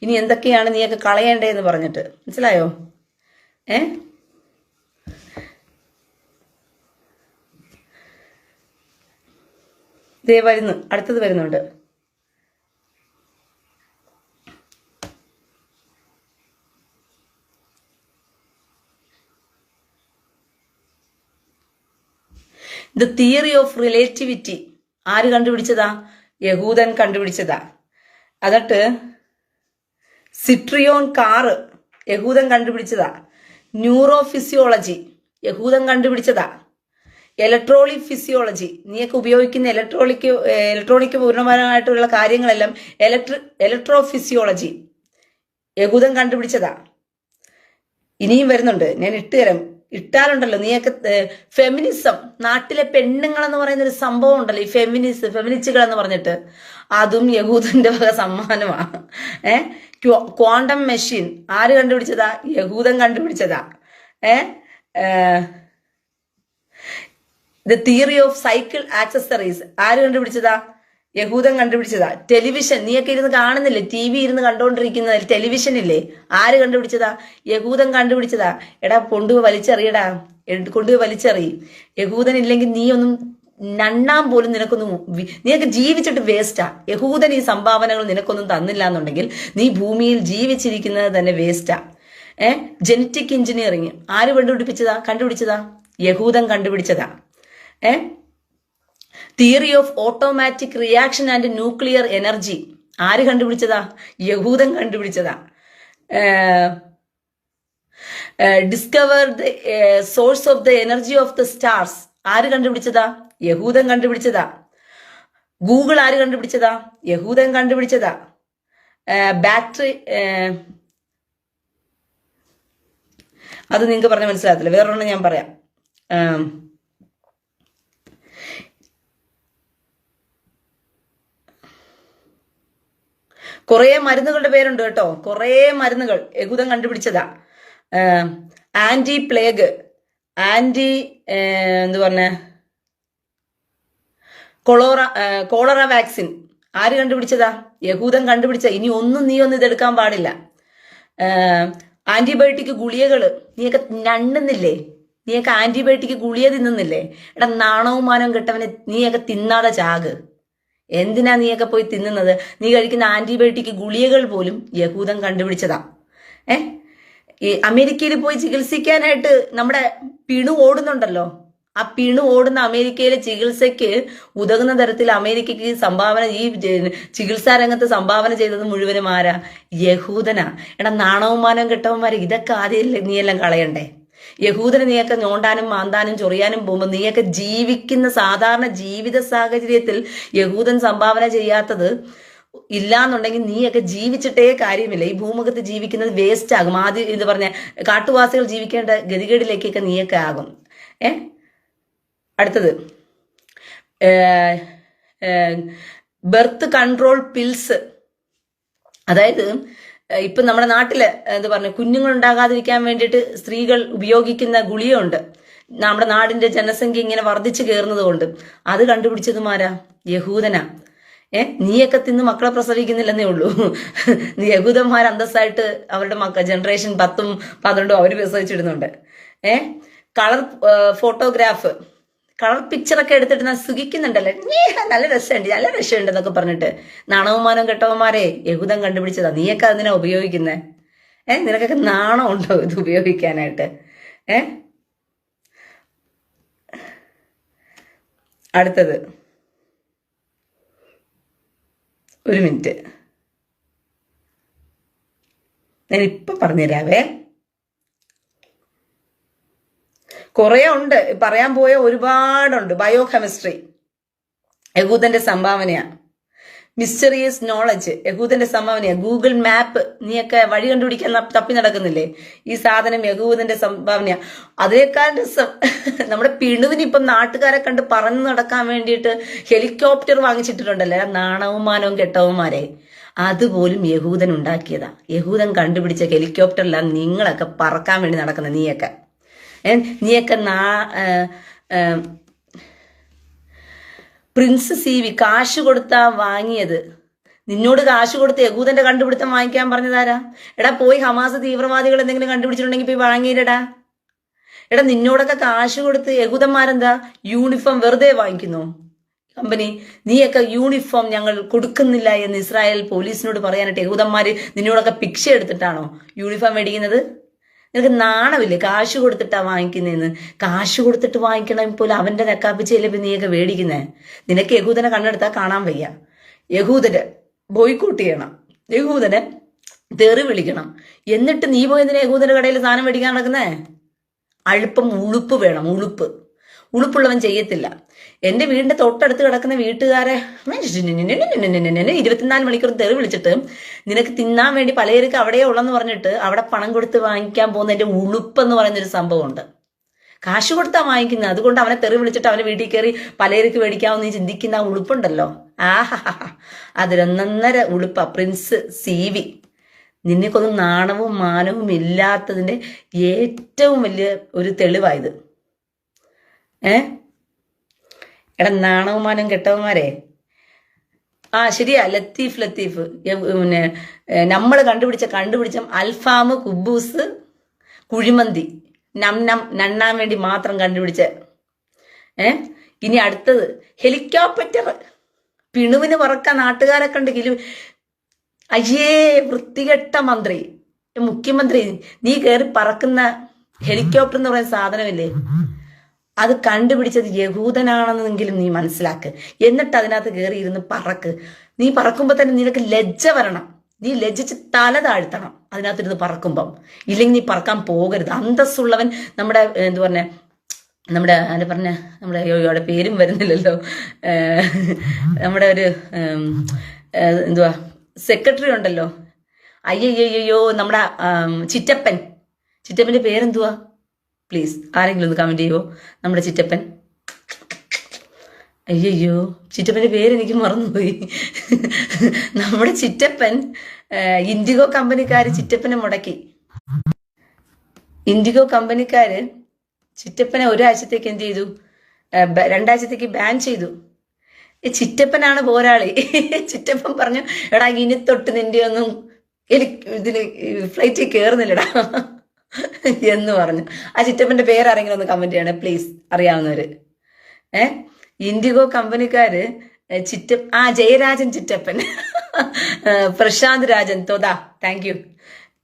ഇനി എന്തൊക്കെയാണ് നീയൊക്കെ കളയേണ്ടതെന്ന് പറഞ്ഞിട്ട്. മനസ്സിലായോ? ദേ വരുന്നു, അടുത്തത് വരുന്നുണ്ട്. ദ തിയറി ഓഫ് റിലേറ്റിവിറ്റി ആര് കണ്ടുപിടിച്ചതാ? യഹൂദൻ കണ്ടുപിടിച്ചതാ. എന്നിട്ട് സിട്രിയോൺ കാറ് യഹൂദൻ കണ്ടുപിടിച്ചതാ. ന്യൂറോ ഫിസിയോളജി യഹൂദൻ കണ്ടുപിടിച്ചതാ. ഇലക്ട്രോണിക് ഫിസിയോളജി നീയൊക്കെ ഉപയോഗിക്കുന്ന ഇലക്ട്രോണിക് പൂർണ്ണമായിട്ടുള്ള കാര്യങ്ങളെല്ലാം ഇലക്ട്രോ ഫിസിയോളജി യഹൂദൻ കണ്ടുപിടിച്ചതാ. ഇനിയും വരുന്നുണ്ട്, ഞാൻ ഇട്ടുതരാം. ഇട്ടാലുണ്ടല്ലോ നീയൊക്കെ ഫെമിനിസം, നാട്ടിലെ പെണ്ണുങ്ങൾ എന്ന് പറയുന്ന ഒരു സംഭവം ഉണ്ടല്ലോ, ഈ ഫെമിനിസ്റ്റുകൾ എന്ന് പറഞ്ഞിട്ട്, അതും യഹൂദന്റെ വക സമ്മാനമാണ്. ക്വാണ്ടം മെഷീൻ ആര് കണ്ടുപിടിച്ചതാ? യഹൂദൻ കണ്ടുപിടിച്ചതാ. The theory of cycle accessories ആര് കണ്ടുപിടിച്ചതാ? യഹൂദൻ കണ്ടുപിടിച്ചതാ. ടെലിവിഷൻ നീയൊക്കെ ഇരുന്ന് കാണുന്നില്ലേ? TV ഇരുന്ന് കണ്ടുകൊണ്ടിരിക്കുന്ന ടെലിവിഷൻ ഇല്ലേ? ആര് കണ്ടുപിടിച്ചതാ? യഹൂദൻ കണ്ടുപിടിച്ചതാ. എടാ കൊണ്ടുപോയി വലിച്ചെറിയടാ, കൊണ്ടുപോയി വലിച്ചെറി. യഹൂദൻ ഇല്ലെങ്കിൽ നീ ഒന്നും നണ്ണാൻ പോലും നീയൊക്കെ ജീവിച്ചിട്ട് വേസ്റ്റാ. യഹൂദൻ ഈ സംഭാവനകൾ നിനക്കൊന്നും തന്നില്ല എന്നുണ്ടെങ്കിൽ നീ ഭൂമിയിൽ ജീവിച്ചിരിക്കുന്നത് തന്നെ വേസ്റ്റാ. ജനറ്റിക് എഞ്ചിനീയറിങ് ആര് കണ്ടുപിടിച്ചതാ? യഹൂദൻ കണ്ടുപിടിച്ചതാ. Theory of automatic reaction and nuclear energy ആര് കണ്ടുപിടിച്ചതാ? യഹൂദൻ കണ്ടുപിടിച്ചതാ. Discover the source of the energy of the stars ആര് കണ്ടുപിടിച്ചതാ? യഹൂദൻ കണ്ടുപിടിച്ചതാ. ഗൂഗിൾ ആര് കണ്ടുപിടിച്ചതാ? യഹൂദൻ കണ്ടുപിടിച്ചതാ. ബാറ്ററി അത് നിങ്ങൾക്ക് പറഞ്ഞ മനസ്സിലാകത്തില്ല. വേറൊരെണ്ണം ഞാൻ പറയാം. കുറേ മരുന്നുകളുടെ പേരുണ്ട് കേട്ടോ. കുറേ മരുന്നുകൾ യഹൂദൻ കണ്ടുപിടിച്ചതാ. ആന്റി പ്ലേഗ്, എന്ത് പറഞ്ഞ കോളറ വാക്സിൻ ആര് കണ്ടുപിടിച്ചതാ? യഹൂദൻ കണ്ടുപിടിച്ച. ഇനി നീ ഒന്നും ഇതെടുക്കാൻ പാടില്ല. ആന്റിബയോട്ടിക് ഗുളികകള് നീയൊക്കെ നണ്ണുന്നില്ലേ? നീയൊക്കെ ആന്റിബയോട്ടിക് ഗുളിക തിന്നുന്നില്ലേ? എടാ നാണവും മാനവും കെട്ടവനെ, നീയൊക്കെ തിന്നാതെ ചാക്. എന്തിനാ നീയൊക്കെ പോയി തിന്നുന്നത്? നീ കഴിക്കുന്ന ആന്റിബയോട്ടിക് ഗുളികകൾ പോലും യഹൂദൻ കണ്ടുപിടിച്ചതാ. ഈ അമേരിക്കയിൽ പോയി ചികിത്സിക്കാനായിട്ട് നമ്മുടെ പിണു ഓടുന്നുണ്ടല്ലോ, ആ പിണു ഓടുന്ന അമേരിക്കയിലെ ചികിത്സയ്ക്ക് ഉതകുന്ന തരത്തിൽ അമേരിക്കയ്ക്ക് ഈ ചികിത്സാ രംഗത്ത് സംഭാവന ചെയ്തത് മുഴുവനും ആരാ? യഹൂദനാ. എടാ നാണവും മാനവും കെട്ടവന്മാരെ, ഇതൊക്കെ ആദ്യം നീയെല്ലാം കളയണ്ടേ? യഹൂദനെ നീയൊക്കെ ഞോണ്ടാനും മാന്താനും ചൊറിയാനും പോകുമ്പോൾ നീയൊക്കെ ജീവിക്കുന്ന സാധാരണ ജീവിത സാഹചര്യത്തിൽ യഹൂദൻ സംഭാവന ചെയ്യാത്തത് ഇല്ലാന്നുണ്ടെങ്കിൽ നീയൊക്കെ ജീവിച്ചിട്ടേ കാര്യമില്ല. ഈ ഭൂമുഖത്ത് ജീവിക്കുന്നത് വേസ്റ്റ് ആകും. ആദ്യം ഇത് പറഞ്ഞ കാട്ടുവാസികൾ ജീവിക്കേണ്ട ഗതികേടിലേക്കൊക്കെ നീയൊക്കെ ആകും. അടുത്തത് ബെർത്ത് കൺട്രോൾ പിൽസ്, അതായത് ഇപ്പൊ നമ്മുടെ നാട്ടില് എന്താ പറഞ്ഞു, കുഞ്ഞുങ്ങൾ ഉണ്ടാകാതിരിക്കാൻ വേണ്ടിയിട്ട് സ്ത്രീകൾ ഉപയോഗിക്കുന്ന ഗുളികയുണ്ട്. നമ്മുടെ നാടിന്റെ ജനസംഖ്യ ഇങ്ങനെ വർദ്ധിച്ചു കയറുന്നത് കൊണ്ട് അത് കണ്ടുപിടിച്ചതുമാരാ? യഹൂദനാ. നീയൊക്കെ തിന്ന് മക്കളെ പ്രസവിക്കുന്നില്ലെന്നേ ഉള്ളൂ. യഹൂദന്മാർ അന്തസ്സായിട്ട് അവരുടെ ജനറേഷൻ 10ഉം 12ഉം അവർ പ്രസവിച്ചിടുന്നുണ്ട്. കളർ ഫോട്ടോഗ്രാഫ്, കളർ പിക്ചറൊക്കെ എടുത്തിട്ട് സുഖിക്കുന്നുണ്ടല്ലേ, നല്ല രസമുണ്ട്, നല്ല രസമുണ്ട് എന്നൊക്കെ പറഞ്ഞിട്ട് നാണവമാനം കെട്ടവന്മാരെ യഹൂദൻ കണ്ടുപിടിച്ചതാ. നീയൊക്കെ അതിനാ ഉപയോഗിക്കുന്നേ? നിനക്കൊക്കെ നാണം ഉണ്ടോ ഇത് ഉപയോഗിക്കാനായിട്ട്? അടുത്തത്, ഒരു മിനിറ്റ്, ഞാൻ ഇപ്പൊ പറഞ്ഞുതരാവേ. കുറെ ഉണ്ട്, പറയാൻ പോയ ഒരുപാടുണ്ട്. ബയോ കെമിസ്ട്രി യഹൂദന്റെ സംഭാവനയാ. മിസ്റ്ററിയസ് നോളജ് യഹൂദന്റെ സംഭാവനയാ. ഗൂഗിൾ മാപ്പ്, നീയൊക്കെ വഴി കണ്ടുപിടിക്കാൻ തപ്പി നടക്കുന്നില്ലേ, ഈ സാധനം യഹൂദന്റെ സംഭാവനയാ. അതിനേക്കാൾ രസം നമ്മുടെ പിണുവിന് ഇപ്പം നാട്ടുകാരെ കണ്ട് പറന്നു നടക്കാൻ വേണ്ടിയിട്ട് ഹെലികോപ്റ്റർ വാങ്ങിച്ചിട്ടുണ്ടല്ലേ, നാണവും മാനവും കെട്ടവുമാരെ. അതുപോലും യഹൂദൻ ഉണ്ടാക്കിയതാ. യഹൂദൻ കണ്ടുപിടിച്ച ഹെലികോപ്റ്ററിലാണ് നിങ്ങളൊക്കെ പറക്കാൻ വേണ്ടി നടക്കുന്നത്. നീയൊക്കെ പ്രിൻസ് CV കാശ് കൊടുത്താ വാങ്ങിയത്. നിന്നോട് കാശ് കൊടുത്ത് യഹൂദന്റെ കണ്ടുപിടുത്തം വാങ്ങിക്കാൻ പറഞ്ഞതാരാ? എടാ പോയി ഹമാസ് തീവ്രവാദികൾ എന്തെങ്കിലും കണ്ടുപിടിച്ചിട്ടുണ്ടെങ്കിൽ പോയി വാങ്ങിയില്ലടാ. എടാ നിന്നോടൊക്കെ കാശ് കൊടുത്ത് യഹൂദന്മാരെന്താ യൂണിഫോം വെറുതെ വാങ്ങിക്കുന്നു കമ്പനി? നീയൊക്കെ യൂണിഫോം ഞങ്ങൾ കൊടുക്കുന്നില്ല എന്ന് ഇസ്രായേൽ പോലീസിനോട് പറയാനായിട്ട് യഹൂദന്മാര് നിന്നോടൊക്കെ ഭിക്ഷ എടുത്തിട്ടാണോ യൂണിഫോം മേടിക്കുന്നത്? നിനക്ക് നാണമില്ലേ? കാശ് കൊടുത്തിട്ടാ വാങ്ങിക്കുന്നതെന്ന്. കാശ് കൊടുത്തിട്ട് വാങ്ങിക്കണം പോലും അവന്റെ നെക്കാപ്പിച്ചല്ലേ നീയൊക്കെ മേടിക്കുന്നേ. നിനക്ക് യഹൂദനെ കണ്ണെടുത്താൽ കാണാൻ വയ്യ. യഹൂദന് ബോയ്ക്കോട്ട് ചെയ്യണം, യഹൂദനെ തെറി വിളിക്കണം. എന്നിട്ട് നീ പോയതിന് യഹൂദന്റെ കടയിൽ സാധനം മേടിക്കാൻ നടക്കുന്നേ? അഴുപ്പം ഉളുപ്പ് വേണം, ഉളുപ്പുള്ളവൻ ചെയ്യത്തില്ല. എന്റെ വീടിന്റെ തൊട്ടടുത്ത് കിടക്കുന്ന വീട്ടുകാരെ 24 മണിക്കൂർ തെറി വിളിച്ചിട്ട് നിനക്ക് തിന്നാൻ വേണ്ടി പലചരക്ക് അവിടെയേ ഉള്ളെന്ന് പറഞ്ഞിട്ട് അവിടെ പണം കൊടുത്ത് വാങ്ങിക്കാൻ പോകുന്ന എന്റെ ഉളുപ്പെന്ന് പറയുന്നൊരു സംഭവമുണ്ട്. കാശ് കൊടുത്താ വാങ്ങിക്കുന്നത്, അതുകൊണ്ട് അവനെ തെറി വിളിച്ചിട്ട് അവനെ വീട്ടിൽ കയറി പലചരക്ക് മേടിക്കാമെന്ന് നീ ചിന്തിക്കുന്ന ആ ഉളുപ്പുണ്ടല്ലോ, അതിലൊന്നൊന്നര ഉളുപ്പാ. പ്രിൻസ് CV, നിന്നെക്കൊന്നും നാണവും മാനവും ഇല്ലാത്തതിന്റെ ഏറ്റവും വലിയ ഒരു തെളിവായത്. എടാ നാണവമാനം കെട്ടവന്മാരെ. ശരിയാ, ലത്തീഫ് പിന്നെ നമ്മൾ കണ്ടുപിടിച്ച അൽഫാം, കുബൂസ്, കുഴിമന്തി നണ്ണാൻ വേണ്ടി മാത്രം കണ്ടുപിടിച്ച. ഇനി അടുത്തത് ഹെലികോപ്റ്റർ. പിണുവിന് പറക്കാൻ നാട്ടുകാരെ കണ്ട് അയ്യേ വൃത്തികെട്ട മന്ത്രി, മുഖ്യമന്ത്രി, നീ കയറി പറക്കുന്ന ഹെലികോപ്റ്റർ എന്ന് പറയുന്ന സാധനമില്ലേ, അത് കണ്ടുപിടിച്ചത് യഹൂദനാണെന്നെങ്കിലും നീ മനസ്സിലാക്ക്. എന്നിട്ട് അതിനകത്ത് കയറി ഇരുന്ന് പറക്ക്. നീ പറക്കുമ്പോ തന്നെ നിനക്ക് ലജ്ജ വരണം. നീ ലജ്ജിച്ച് തല താഴ്ത്തണം അതിനകത്തിരുന്ന് പറക്കുമ്പം. ഇല്ലെങ്കിൽ നീ പറക്കാൻ പോകരുത്. അന്തസ്സുള്ളവൻ നമ്മുടെ നമ്മുടെ നമ്മുടെ പേരും വരുന്നില്ലല്ലോ, നമ്മുടെ ഒരു സെക്രട്ടറി ഉണ്ടല്ലോ, അയ്യോ നമ്മുടെ ചിറ്റപ്പന്റെ പേരെന്തുവാ? പ്ലീസ് ആരെങ്കിലും ഒന്ന് കമന്റ് ചെയ്യുമോ? നമ്മുടെ ചിറ്റപ്പൻ, അയ്യോ ചിറ്റപ്പന്റെ പേരെനിക്ക് മറന്നുപോയി. നമ്മുടെ ചിറ്റപ്പൻ ഇൻഡിഗോ കമ്പനിക്കാര് ചിറ്റപ്പനെ മുടക്കി. ഇൻഡിഗോ കമ്പനിക്കാര് ചിറ്റപ്പനെ ഒരാഴ്ചത്തേക്ക് എന്ത് ചെയ്തു? 2 ആഴ്ചത്തേക്ക് ബാൻ ചെയ്തു. ചിറ്റപ്പനാണ് പോരാളി. ചിറ്റപ്പൻ പറഞ്ഞു, എടാ ഇനി തൊട്ട് നിന്റെ ഒന്നും ഇതിന് ഫ്ലൈറ്റിൽ കയറുന്നില്ലടാ എന്ന് പറഞ്ഞു. ആ ചിറ്റപ്പന്റെ പേരാരെങ്കിലും ഒന്ന് കമന്റ് ചെയ്യണേ പ്ലീസ്, അറിയാവുന്നവര്. ഇൻഡിഗോ കമ്പനിക്കാര് ജയരാജൻ ചിറ്റപ്പൻ, പ്രശാന്ത് രാജൻ തോതാ, താങ്ക് യു.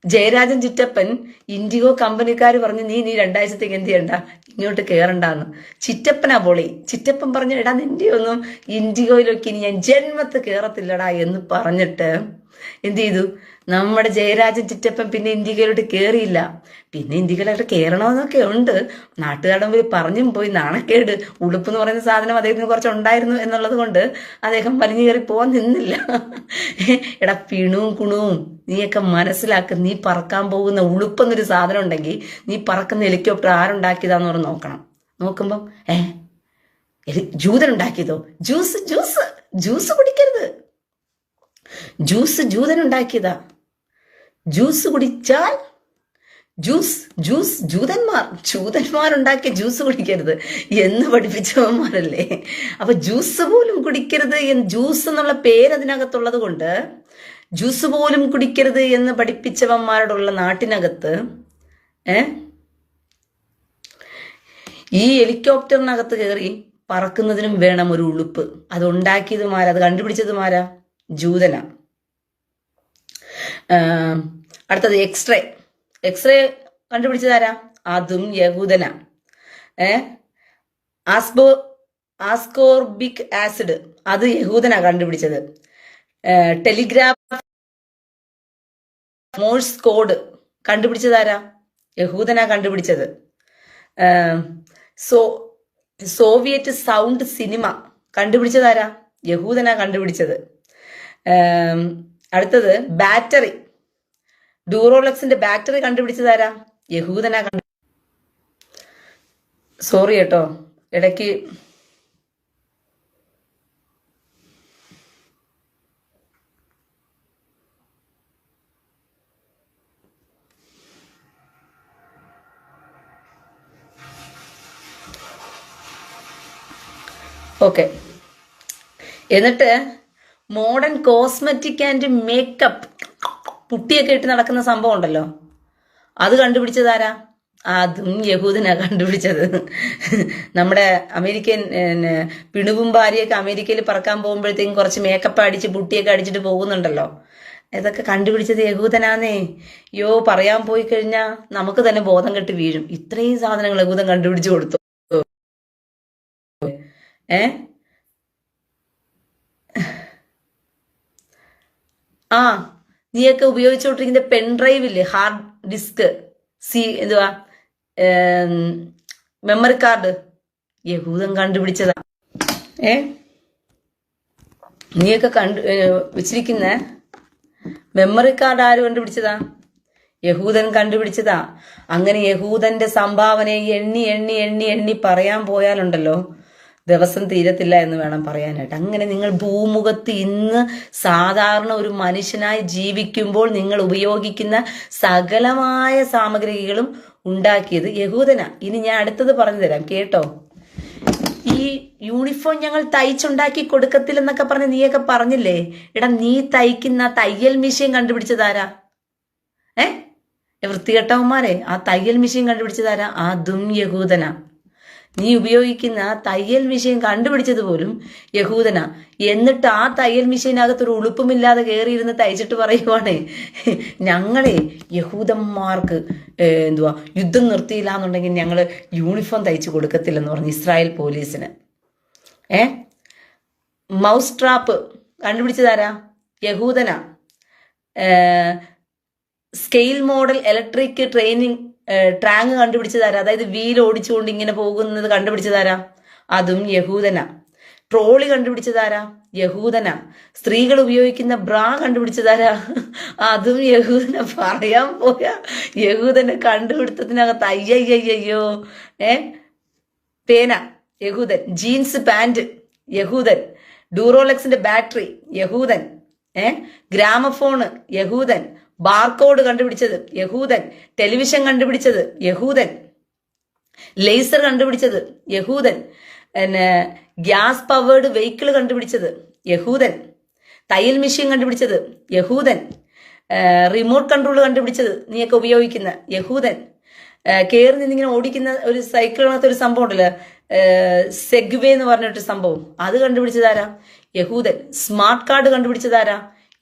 ജയരാജൻ ചിറ്റപ്പൻ ഇൻഡിഗോ കമ്പനിക്കാര് പറഞ്ഞു നീ 2 ആഴ്ചത്തേക്ക് എന്ത് ചെയ്യണ്ട, ഇങ്ങോട്ട് കയറണ്ടെന്ന്. ചിറ്റപ്പനാ പൊളി. ചിറ്റപ്പൻ പറഞ്ഞു, എടാ നിന്റെ ഒന്നും ഇൻഡിഗോയിലൊക്കെ ഇനി ഞാൻ ജന്മത്ത് കയറത്തില്ലടാ എന്ന് പറഞ്ഞിട്ട് എന്ത് ചെയ്തു? നമ്മുടെ ജയരാജൻ ചിറ്റപ്പൻ പിന്നെ ഇൻഡിഗയിലോട്ട് കയറിയില്ല. പിന്നെ ഇൻഡിഗയിലോട്ട് കയറണമെന്നൊക്കെ ഉണ്ട്. നാട്ടുകാരുടെ മുമ്പിൽ പറഞ്ഞും പോയി നാണക്കേട്. ഉടുപ്പ് എന്ന് പറയുന്ന സാധനം അദ്ദേഹത്തിന് കുറച്ച് ഉണ്ടായിരുന്നു എന്നുള്ളത് കൊണ്ട് അദ്ദേഹം വലിഞ്ഞു കയറി പോകാൻ നിന്നില്ല. എടാ പിണുവും കുണുവും നീയൊക്കെ മനസ്സിലാക്കുക. നീ പറക്കാൻ പോകുന്ന ഉളുപ്പെന്നൊരു സാധനം ഉണ്ടെങ്കിൽ നീ പറക്കുന്ന ഹെലികോപ്റ്റർ ആരുണ്ടാക്കിയതാന്ന് പറഞ്ഞ് നോക്കണം. നോക്കുമ്പം ജൂതൻ ഉണ്ടാക്കിയതോ? ജ്യൂസ് കുടിക്കരുത്. ജ്യൂസ് ജൂതൻ ഉണ്ടാക്കിയതാ. ജ്യൂസ് കുടിച്ചാൽ ജൂതന്മാരുണ്ടാക്കിയ ജ്യൂസ് കുടിക്കരുത് എന്ന് പഠിപ്പിച്ചവന്മാരല്ലേ. അപ്പൊ ജ്യൂസ് പോലും കുടിക്കരുത്, ജ്യൂസ് എന്നുള്ള പേര് അതിനകത്തുള്ളത് കൊണ്ട് ജ്യൂസ് പോലും കുടിക്കരുത് എന്ന് പഠിപ്പിച്ചവന്മാരോടുള്ള നാട്ടിനകത്ത് ഈ ഹെലികോപ്റ്ററിനകത്ത് കയറി പറക്കുന്നതിനും വേണം ഒരു ഉളുപ്പ്. അത് ഉണ്ടാക്കിയതുമാരാ, അത് കണ്ടുപിടിച്ചതുമാരാ? ജൂതന. അടുത്തത് എക്സ്റേ കണ്ടുപിടിച്ചതാരാ? അതും യഹൂദന. ആസ്കോർബിക് ആസിഡ് അത് യഹൂദന കണ്ടുപിടിച്ചത്. ടെലിഗ്രാഫ് മോഴ്സ് കോഡ് കണ്ടുപിടിച്ചതാരാ? യഹൂദന കണ്ടുപിടിച്ചത്. സോവിയറ്റ് സൗണ്ട് സിനിമ കണ്ടുപിടിച്ചതാരാ? യഹൂദന കണ്ടുപിടിച്ചത്. അടുത്തത് ബാറ്ററി, ഡ്യൂറോളക്സിന്റെ ബാറ്ററി കണ്ടുപിടിച്ചതാരാ? യഹൂദന സോറി കേട്ടോ, ഇടയ്ക്ക് ഓക്കെ. എന്നിട്ട് മോഡേൺ കോസ്മെറ്റിക് ആൻഡ് മേക്കപ്പ്, പുട്ടിയൊക്കെ ഇട്ട് നടക്കുന്ന സംഭവം ഉണ്ടല്ലോ, അത് കണ്ടുപിടിച്ചതാരാ? അതും യഹൂദനാ കണ്ടുപിടിച്ചത്. നമ്മുടെ അമേരിക്കൻ പിണുവും ഭാര്യയൊക്കെ അമേരിക്കയിൽ പറക്കാൻ പോകുമ്പോഴത്തേക്കും കുറച്ച് മേക്കപ്പ് അടിച്ച് പുട്ടിയൊക്കെ അടിച്ചിട്ട് പോകുന്നുണ്ടല്ലോ, ഇതൊക്കെ കണ്ടുപിടിച്ചത് യഹൂദനാന്നേ. പറയാൻ പോയി കഴിഞ്ഞാൽ നമുക്ക് തന്നെ ബോധം കെട്ട് വീഴും. ഇത്രയും സാധനങ്ങൾ യഹൂദൻ കണ്ടുപിടിച്ചു കൊടുത്തു. നീയൊക്കെ ഉപയോഗിച്ചുകൊണ്ടിരിക്കുന്ന പെൻഡ്രൈവില്ലേ, ഹാർഡ് ഡിസ്ക്, മെമ്മറി കാർഡ്, യഹൂദൻ കണ്ടുപിടിച്ചതാ. നീയൊക്കെ വെച്ചിരിക്കുന്ന മെമ്മറി കാർഡ് ആര് കണ്ടുപിടിച്ചതാ? യഹൂദൻ കണ്ടുപിടിച്ചതാ. അങ്ങനെ യഹൂദന്റെ സംഭാവനയെ എണ്ണി എണ്ണി എണ്ണി എണ്ണി പറയാൻ പോയാലുണ്ടല്ലോ ദിവസം തീരത്തില്ല എന്ന് വേണം പറയാനായിട്ട്. അങ്ങനെ നിങ്ങൾ ഭൂമുഖത്ത് ഇന്ന് സാധാരണ ഒരു മനുഷ്യനായി ജീവിക്കുമ്പോൾ നിങ്ങൾ ഉപയോഗിക്കുന്ന സകലമായ സാമഗ്രികളും ഉണ്ടാക്കിയത് യഹൂദന. ഇനി ഞാൻ അടുത്തത് പറഞ്ഞു തരാം, കേട്ടോ. ഈ യൂണിഫോം ഞങ്ങൾ തയ്ച്ചുണ്ടാക്കി കൊടുക്കത്തില്ലെന്നൊക്കെ പറഞ്ഞ് നീയൊക്കെ പറഞ്ഞില്ലേ? നീ തയ്ക്കുന്ന തയ്യൽ മെഷീൻ കണ്ടുപിടിച്ചതാരാ? വൃത്തികെട്ടവന്മാരെ, ആ തയ്യൽ മെഷീൻ കണ്ടുപിടിച്ചതാരാ? അതും യഹൂദന. നീ ഉപയോഗിക്കുന്ന തയ്യൽ മെഷീൻ കണ്ടുപിടിച്ചത് പോലും യഹൂദന. എന്നിട്ട് ആ തയ്യൽ മെഷീനകത്തൊരു ഉളുപ്പുമില്ലാതെ കയറിയിരുന്ന് തയ്ച്ചിട്ട് പറയുവാണേ, ഞങ്ങളെ യഹൂദന്മാർക്ക് യുദ്ധം നിർത്തിയില്ല എന്നുണ്ടെങ്കിൽ ഞങ്ങൾ യൂണിഫോം തയ്ച്ചു കൊടുക്കത്തില്ലെന്ന് പറഞ്ഞു ഇസ്രായേൽ പോലീസിന്. മൗസ് ട്രാപ്പ് കണ്ടുപിടിച്ചതാരാ? യഹൂദന. സ്കെയിൽ മോഡൽ ഇലക്ട്രിക് ട്രാങ് കണ്ടുപിടിച്ചതാരാ? അതായത് വീൽ ഓടിച്ചുകൊണ്ട് ഇങ്ങനെ പോകുന്നത് കണ്ടുപിടിച്ചതാരാ? അതും യഹൂദന. ട്രോളി കണ്ടുപിടിച്ചതാരാ? യഹൂദന. സ്ത്രീകൾ ഉപയോഗിക്കുന്ന ബ്രാ കണ്ടുപിടിച്ചതാരാ? അതും യഹൂദന. പറയാൻ പോയാ യഹൂദന്റെ കണ്ടുപിടുത്തത്തിനകത്ത് അയ്യയ്യോ. പേന യഹൂദൻ. ജീൻസ് പാന്റ് യഹൂദൻ. ഡ്യൂറോലെക്സിന്റെ ബാറ്ററി യഹൂദൻ. ഗ്രാമഫോണ് യഹൂദൻ. ബാർകോഡ് കണ്ടുപിടിച്ചത് യഹൂദൻ. ടെലിവിഷൻ കണ്ടുപിടിച്ചത് യഹൂദൻ. ലേസർ കണ്ടുപിടിച്ചത് യഹൂദൻ. ഗ്യാസ് പവേർഡ് വെഹിക്കിൾ കണ്ടുപിടിച്ചത് യഹൂദൻ. തയ്യൽ മെഷീൻ കണ്ടുപിടിച്ചത് യഹൂദൻ. റിമോട്ട് കൺട്രോൾ കണ്ടുപിടിച്ചത് നീയൊക്കെ ഉപയോഗിക്കുന്ന യഹൂദൻ. കയറി നിന്നിങ്ങനെ ഓടിക്കുന്ന ഒരു സൈക്കിളിനകത്ത് ഒരു സംഭവം ഉണ്ടല്ലോ, സെഗ്വേ എന്ന് പറഞ്ഞിട്ടൊരു സംഭവം, അത് കണ്ടുപിടിച്ചതാരാ? യഹൂദൻ. സ്മാർട്ട് കാർഡ് കണ്ടുപിടിച്ചതാരാ?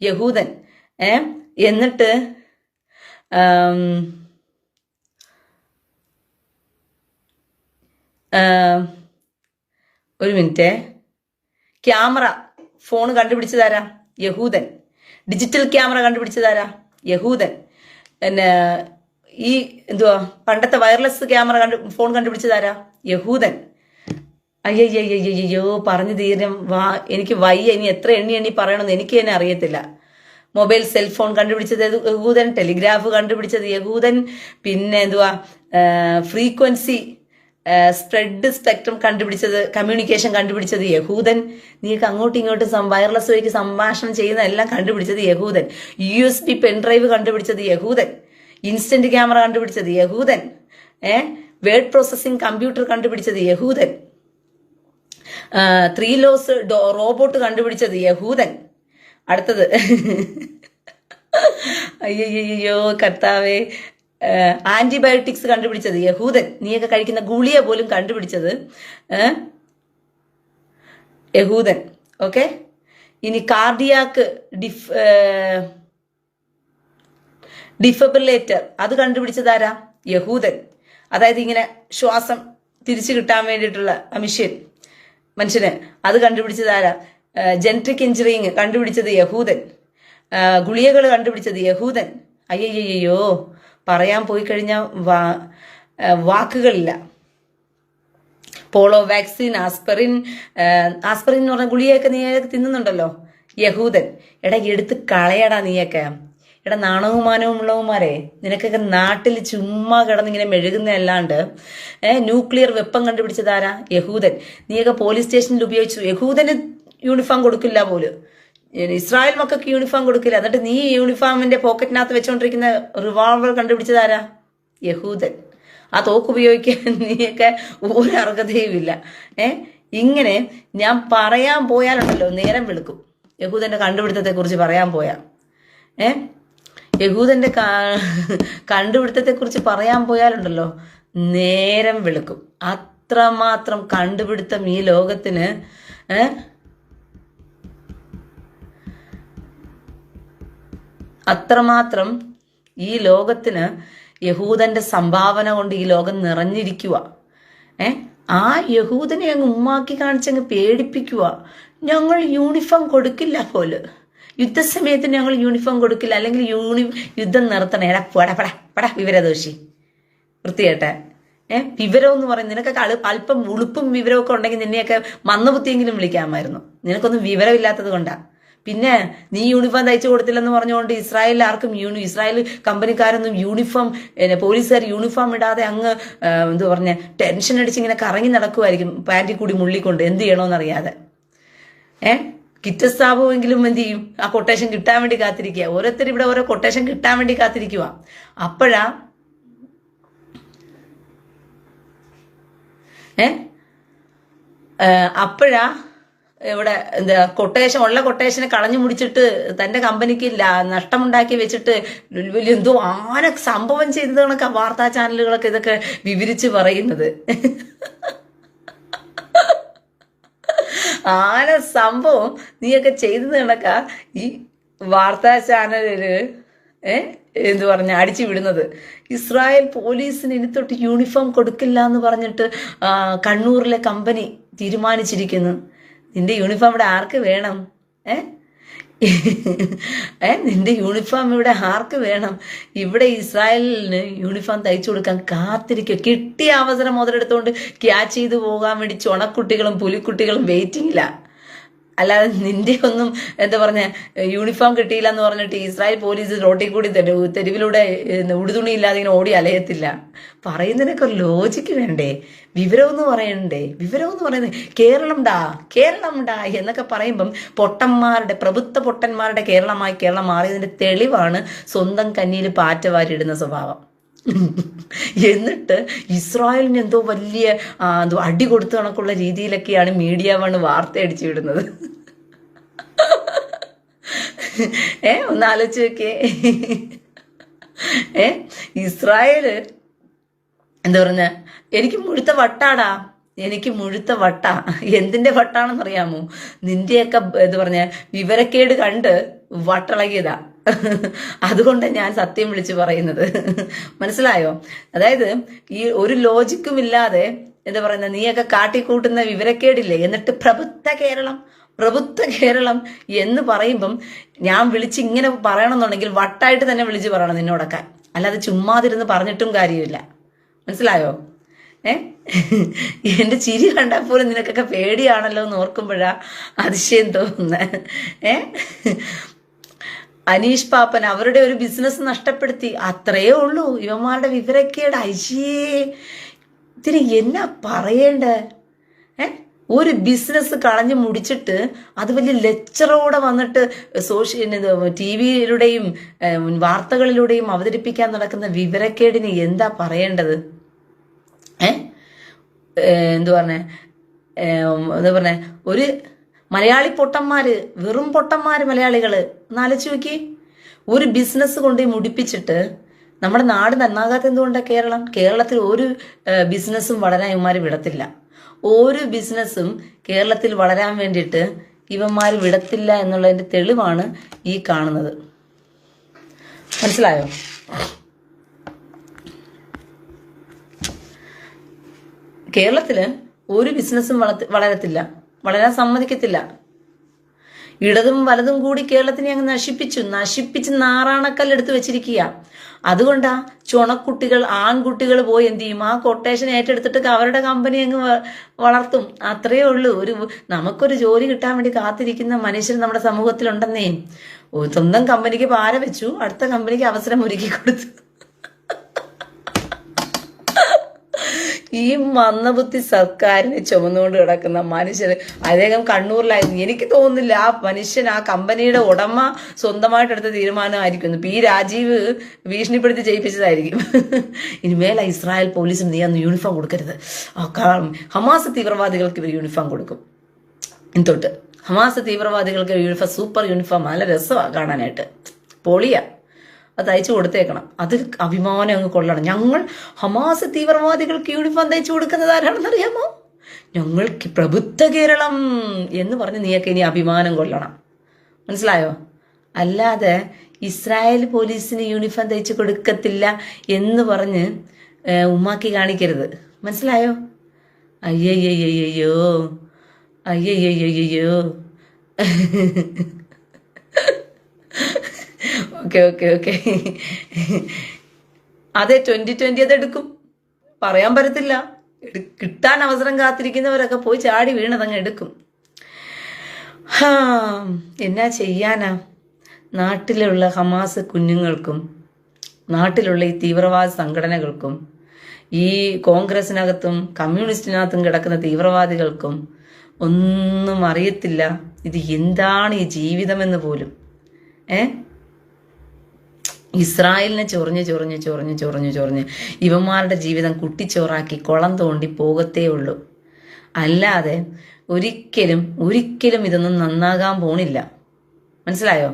യഹൂദൻ. എന്നിട്ട് ഒരു മിനിറ്റ്, ക്യാമറ ഫോൺ കണ്ടുപിടിച്ചതാരാ? യഹൂദൻ. ഡിജിറ്റൽ ക്യാമറ കണ്ടുപിടിച്ചതാരാ? യഹൂദൻ. ഈ പണ്ടത്തെ വയർലെസ് ക്യാമറ ഫോൺ കണ്ടുപിടിച്ചതാരാ? യഹൂദൻ. അയ്യയ്യോ പറഞ്ഞു തീരും എനിക്ക് വയ്യ, ഇനി എത്ര എണ്ണി പറയണമെന്ന് എനിക്ക് തന്നെ അറിയത്തില്ല. മൊബൈൽ സെൽഫോൺ കണ്ടുപിടിച്ചത് യഹൂദൻ. ടെലിഗ്രാഫ് കണ്ടുപിടിച്ചത് യഹൂദൻ. പിന്നെ ഫ്രീക്വൻസി സ്പ്രെഡ് സ്പെക്ട്രം കണ്ടുപിടിച്ചത്, കമ്മ്യൂണിക്കേഷൻ കണ്ടുപിടിച്ചത് യഹൂദൻ. നീക്ക് അങ്ങോട്ടും ഇങ്ങോട്ടും വയർലെസ് വഴിക്ക് സംഭാഷണം ചെയ്യുന്ന എല്ലാം കണ്ടുപിടിച്ചത് യഹൂദൻ. USB പെൻഡ്രൈവ് കണ്ടുപിടിച്ചത് യഹൂദൻ. ഇൻസ്റ്റന്റ് ക്യാമറ കണ്ടുപിടിച്ചത് യഹൂദൻ. വേർഡ് പ്രോസസ്സിംഗ് കമ്പ്യൂട്ടർ കണ്ടുപിടിച്ചത് യഹൂദൻ. 3 ലോസ് റോബോട്ട് കണ്ടുപിടിച്ചത് യഹൂദൻ. അടുത്തത് അയ്യോ കർത്താവേ, ആന്റിബയോട്ടിക്സ് കണ്ടുപിടിച്ചത് യഹൂദൻ. നീയൊക്കെ കഴിക്കുന്ന ഗുളിക പോലും കണ്ടുപിടിച്ചത് യഹൂദൻ. ഓക്കെ, ഇനി കാർഡിയാക്ക് ഡിഫബിലേറ്റർ അത് കണ്ടുപിടിച്ചതാരാ? യഹൂദൻ. അതായത് ഇങ്ങനെ ശ്വാസം തിരിച്ചു കിട്ടാൻ വേണ്ടിയിട്ടുള്ള മനുഷ്യന് അത് കണ്ടുപിടിച്ചതാരാ? ജെനറ്റിക് എഞ്ചിനീയറിംഗ് കണ്ടുപിടിച്ചത് യഹൂദൻ. ഗുളികകൾ കണ്ടുപിടിച്ചത് യഹൂദൻ. അയ്യയ്യോ, പറയാൻ പോയി കഴിഞ്ഞാൽ വാക്കുകളില്ല. പോളോ വാക്സിൻ, ആസ്പെറിൻ എന്ന് പറഞ്ഞ ഗുളികയൊക്കെ നീ തിന്നുന്നുണ്ടല്ലോ, യഹൂദൻ. എടാ എടുത്ത് കളയടാ നീയൊക്കെ. എടാ നാണവും മാനവും ഉള്ളവന്മാരെ, നിനക്കൊക്കെ നാട്ടിൽ ചുമ്മാ കിടന്നിങ്ങനെ മെഴുകുന്നതല്ലാണ്ട് ന്യൂക്ലിയർ വെപ്പൺ കണ്ടുപിടിച്ചതാരാ? യഹൂദൻ. നീയൊക്കെ പോലീസ് സ്റ്റേഷനിൽ ഉപയോഗിച്ചു. യഹൂദന് യൂണിഫോം കൊടുക്കില്ല പോലും. ഇസ്രായേൽ മക്കൾക്ക് യൂണിഫോം കൊടുക്കില്ല. എന്നിട്ട് നീ യൂണിഫോമിന്റെ പോക്കറ്റിനകത്ത് വെച്ചോണ്ടിരിക്കുന്ന റിവോൾവർ കണ്ടുപിടിച്ചതാരാ? യഹൂദൻ. ആ തോക്ക് ഉപയോഗിക്കാൻ നീയൊക്കെ ഒരു അർഹതയുമില്ല. ഇങ്ങനെ ഞാൻ പറയാൻ പോയാലുണ്ടല്ലോ നേരം വെളുക്കും. യഹൂദന്റെ കണ്ടുപിടുത്തത്തെ കുറിച്ച് പറയാൻ പോയാ യഹൂദന്റെ കണ്ടുപിടുത്തത്തെ കുറിച്ച് പറയാൻ പോയാലുണ്ടല്ലോ നേരം വെളുക്കും. അത്രമാത്രം കണ്ടുപിടുത്തം ഈ ലോകത്തിന് അത്രമാത്രം ഈ ലോകത്തിന് യഹൂദന്റെ സംഭാവന കൊണ്ട് ഈ ലോകം നിറഞ്ഞിരിക്കുക. ആ യഹൂദനെ അങ്ങ് ഉമ്മാക്കി കാണിച്ചങ്ങ് പേടിപ്പിക്കുക. ഞങ്ങൾ യൂണിഫോം കൊടുക്കില്ല പോലും, യുദ്ധസമയത്ത് ഞങ്ങൾ യൂണിഫോം കൊടുക്കില്ല, അല്ലെങ്കിൽ യുദ്ധം നിർത്തണേ. എടാ പടാ വിവരദോഷി, വൃത്തിയേട്ടെ. വിവരം എന്ന് പറയുന്നത് നിനക്കൊക്കെ അല്പം ഉളുപ്പും വിവരമൊക്കെ ഉണ്ടെങ്കിൽ നിന്നെയൊക്കെ മന്ദബുദ്ധിയെങ്കിലും വിളിക്കാമായിരുന്നു. നിനക്കൊന്നും വിവരമില്ലാത്തത് കൊണ്ടാ. പിന്നെ നീ യൂണിഫോം തയ്ച്ചു കൊടുത്തില്ലെന്ന് പറഞ്ഞുകൊണ്ട് ഇസ്രായേലിൽ ആർക്കും ഇസ്രായേൽ കമ്പനിക്കാരൊന്നും പോലീസുകാർ യൂണിഫോം ഇടാതെ അങ്ങ് എന്താ പറഞ്ഞ ടെൻഷൻ അടിച്ച് ഇങ്ങനെ കറങ്ങി നടക്കുമായിരിക്കും, പാൻറ്റിൽ കൂടി മുള്ളിക്കൊണ്ട്. എന്ത് ചെയ്യണോന്നറിയാതെ. കിറ്റസ്ഥാപമെങ്കിലും എന്ത് ചെയ്യും? ആ കൊട്ടേഷൻ കിട്ടാൻ വേണ്ടി കാത്തിരിക്കുക. ഓരോരുത്തർ ഇവിടെ ഓരോ കൊട്ടേഷൻ കിട്ടാൻ വേണ്ടി കാത്തിരിക്കുക. അപ്പോഴാ ഇവിടെ എന്താ കൊട്ടേഷനെ കളഞ്ഞു മുടിച്ചിട്ട് തന്റെ കമ്പനിക്ക് നഷ്ടമുണ്ടാക്കി വെച്ചിട്ട് വലിയ എന്തോ സംഭവം ചെയ്തത് കണക്കാ വാർത്താ ചാനലുകളൊക്കെ ഇതൊക്കെ വിവരിച്ച് പറയുന്നത്. സംഭവം നീയൊക്കെ ചെയ്തത് കണക്കാ ഈ വാർത്താ ചാനലില് എന്തു പറഞ്ഞ അടിച്ചു വിടുന്നത്. ഇസ്രായേൽ പോലീസിന് ഇനി തൊട്ട് യൂണിഫോം കൊടുക്കില്ല എന്ന് പറഞ്ഞിട്ട് കണ്ണൂരിലെ കമ്പനി തീരുമാനിച്ചിരിക്കുന്നു. നിന്റെ യൂണിഫോം ഇവിടെ ആർക്ക് വേണം? നിന്റെ യൂണിഫോം ഇവിടെ ആർക്ക് വേണം? ഇവിടെ ഇസ്രായേലിന് യൂണിഫോം തയ്ച്ചു കൊടുക്കാൻ കാത്തിരിക്കുക. കിട്ടിയ അവസരം മുതലെടുത്തുകൊണ്ട് ക്യാച്ച് ചെയ്ത് പോകാൻ വേണ്ടി ചുണക്കുട്ടികളും പുലിക്കുട്ടികളും വെയിറ്റിംഗില്ല. അല്ലാതെ നിന്റെ ഒന്നും എന്താ പറഞ്ഞ യൂണിഫോം കിട്ടിയില്ല എന്ന് പറഞ്ഞിട്ട് ഇസ്രായേൽ പോലീസ് റോട്ടിൽ കൂടി തെരുവിലൂടെ ഉടുതുണി ഇല്ലാതെ ഇങ്ങനെ ഓടി അലയത്തില്ല. പറയുന്നതിനൊക്കെ ലോജിക്ക് വേണ്ടേ? വിവരം എന്ന് പറയുന്നത് കേരളം ഡാ എന്നൊക്കെ പറയുമ്പം പ്രഭുത്വ പൊട്ടന്മാരുടെ കേരളമായി കേരളം മാറിയതിന്റെ തെളിവാണ് സ്വന്തം കന്നിയിൽ പാറ്റ വാരിയിടുന്ന സ്വഭാവം. എന്നിട്ട് ഇസ്രായേലിന് എന്തോ വലിയ അടി കൊടുത്തു കണക്കുള്ള രീതിയിലൊക്കെയാണ് മീഡിയ വണ് വാർത്ത അടിച്ചു വിടുന്നത്. ഒന്ന് ആലോചിച്ച് നോക്കിയേ. ഇസ്രായേല് എന്താ പറഞ്ഞ എനിക്ക് മുഴുത്ത വട്ടാ. എന്തിന്റെ വട്ടാണെന്നറിയാമോ? നിന്റെയൊക്കെ എന്താ പറഞ്ഞ വിവരക്കേട് കണ്ട് വട്ടിളകിയതാ. അതുകൊണ്ട് ഞാൻ സത്യം വിളിച്ചു പറയുന്നത്. മനസ്സിലായോ? അതായത് ഈ ഒരു ലോജിക്കും ഇല്ലാതെ എന്താ പറയുന്നത് നീയൊക്കെ കാട്ടിക്കൂട്ടുന്ന വിവരക്കേടില്ലേ. എന്നിട്ട് പ്രഭുത്വ കേരളം എന്ന് പറയുമ്പം ഞാൻ ഇങ്ങനെ പറയണമെന്നുണ്ടെങ്കിൽ വട്ടായിട്ട് തന്നെ വിളിച്ച് പറയണം നിന്നോടൊക്കെ. അല്ലാതെ ചുമ്മാതിരുന്ന് പറഞ്ഞിട്ടും കാര്യമില്ല. മനസ്സിലായോ? എന്റെ ചിരി കണ്ടാൽ പോലും നിനക്കൊക്കെ പേടിയാണല്ലോ എന്ന് ഓർക്കുമ്പോഴാ അതിശയം തോന്നുന്നത്. അനീഷ് പാപ്പൻ അവരുടെ ഒരു ബിസിനസ് നഷ്ടപ്പെടുത്തി, അത്രയേ ഉള്ളൂ. ഇവന്മാരുടെ വിവരക്കേട്. ഇതിന് എന്നാ പറയേണ്ടേ? ഒരു ബിസിനസ് കളഞ്ഞു മുടിച്ചിട്ട് അത് വലിയ ലെക്ചറോടെ വന്നിട്ട് ടി വിയിലൂടെയും വാർത്തകളിലൂടെയും അവതരിപ്പിക്കാൻ നടക്കുന്ന വിവരക്കേടിന് എന്താ പറയേണ്ടത്? എന്താ പറഞ്ഞേ ഒരു മലയാളി പൊട്ടന്മാര്, വെറും പൊട്ടന്മാര് മലയാളികള്. ഒന്നാലോചിച്ച് നോക്കി, ഒരു ബിസിനസ് കൊണ്ട് മുടിപ്പിച്ചിട്ട് നമ്മുടെ നാട് നന്നാകാത്ത എന്തുകൊണ്ടാണ്? കേരളത്തിൽ ഒരു ബിസിനസ്സും വളരാൻ ഇവന്മാർ വിടത്തില്ല. ഒരു ബിസിനസ്സും കേരളത്തിൽ വളരാൻ വേണ്ടിയിട്ട് ഇവന്മാർ വിടത്തില്ല എന്നുള്ളതിന്റെ തെളിവാണ് ഈ കാണുന്നത്. മനസ്സിലായോ? കേരളത്തില് ഒരു ബിസിനസ്സും വളരത്തില്ല, വളരാൻ സമ്മതിക്കത്തില്ല. ഇടതും വലതും കൂടി കേരളത്തിനെ അങ്ങ് നശിപ്പിച്ച് നാറാണക്കല്ലെടുത്ത് വെച്ചിരിക്കുക. അതുകൊണ്ടാ ചുണക്കുട്ടികൾ, ആൺകുട്ടികൾ പോയി എന്ത് ചെയ്യും? ആ കൊട്ടേഷൻ ഏറ്റെടുത്തിട്ട് അവരുടെ കമ്പനി അങ്ങ് വളർത്തും. അത്രയേ ഉള്ളൂ. നമുക്കൊരു ജോലി കിട്ടാൻ വേണ്ടി കാത്തിരിക്കുന്ന മനുഷ്യർ നമ്മുടെ സമൂഹത്തിലുണ്ടെന്നേ. സ്വന്തം കമ്പനിക്ക് പാര വെച്ചു, അടുത്ത കമ്പനിക്ക് അവസരം ഒരുക്കി കൊടുത്തു. ഈ മന്ദബുദ്ധി സർക്കാരിനെ ചുമന്നുകൊണ്ട് കിടക്കുന്ന മനുഷ്യർ, അദ്ദേഹം കണ്ണൂരിലായിരുന്നു. എനിക്ക് തോന്നുന്നില്ല ആ മനുഷ്യൻ, ആ കമ്പനിയുടെ ഉടമ സ്വന്തമായിട്ട് എടുത്ത തീരുമാനമായിരിക്കും. പി രാജീവ് ഭീഷണിപ്പെടുത്തി ജയിപ്പിച്ചതായിരിക്കും. ഇനിമേല ഇസ്രായേൽ പോലീസിന് നീ അന്ന് യൂണിഫോം കൊടുക്കരുത്, ഹമാസ് തീവ്രവാദികൾക്ക് ഇവർ യൂണിഫോം കൊടുക്കും. തൊട്ട് ഹമാസ് തീവ്രവാദികൾക്ക് യൂണിഫോം സൂപ്പർ യൂണിഫോം, നല്ല രസമാണ് കാണാനായിട്ട്, പൊളിയാ. അത് തയ്ച്ചു കൊടുത്തേക്കണം. അതിൽ അഭിമാനം അങ്ങ് കൊള്ളണം. ഞങ്ങൾ ഹമാസ് തീവ്രവാദികൾക്ക് യൂണിഫോം തയ്ച്ചു കൊടുക്കുന്നത് ആരാണെന്നറിയാമോ? ഞങ്ങൾക്ക് പ്രബുദ്ധ കേരളം എന്ന് പറഞ്ഞ് നീയൊക്കെ ഇനി അഭിമാനം കൊള്ളണം. മനസ്സിലായോ? അല്ലാതെ ഇസ്രായേൽ പോലീസിന് യൂണിഫോം തയ്ച്ചു കൊടുക്കത്തില്ല എന്ന് പറഞ്ഞ് ഉമ്മാക്കി കാണിക്കരുത്. മനസ്സിലായോ? അയ്യയ്യോ അയ്യയ്യോ. ഓക്കെ. അതെ, 2020 അതെടുക്കും, പറയാൻ പറ്റത്തില്ല. കിട്ടാൻ അവസരം കാത്തിരിക്കുന്നവരൊക്കെ പോയി ചാടി വീണതങ്ങ് എടുക്കും. എന്നാ ചെയ്യാനാ? നാട്ടിലുള്ള ഹമാസ് കുഞ്ഞുങ്ങൾക്കും നാട്ടിലുള്ള ഈ തീവ്രവാദ സംഘടനകൾക്കും ഈ കോൺഗ്രസിനകത്തും കമ്മ്യൂണിസ്റ്റിനകത്തും കിടക്കുന്ന തീവ്രവാദികൾക്കും ഒന്നും അറിയത്തില്ല ഇത് എന്താണ് ഈ ജീവിതമെന്ന് പോലും. ഇസ്രായേലിനെ ചൊറിഞ്ഞ് ഇവന്മാരുടെ ജീവിതം കുട്ടിച്ചോറാക്കി കുളം തോണ്ടി പോകത്തേ ഉള്ളൂ. അല്ലാതെ ഒരിക്കലും ഇതൊന്നും നന്നാകാൻ പോണില്ല. മനസ്സിലായോ?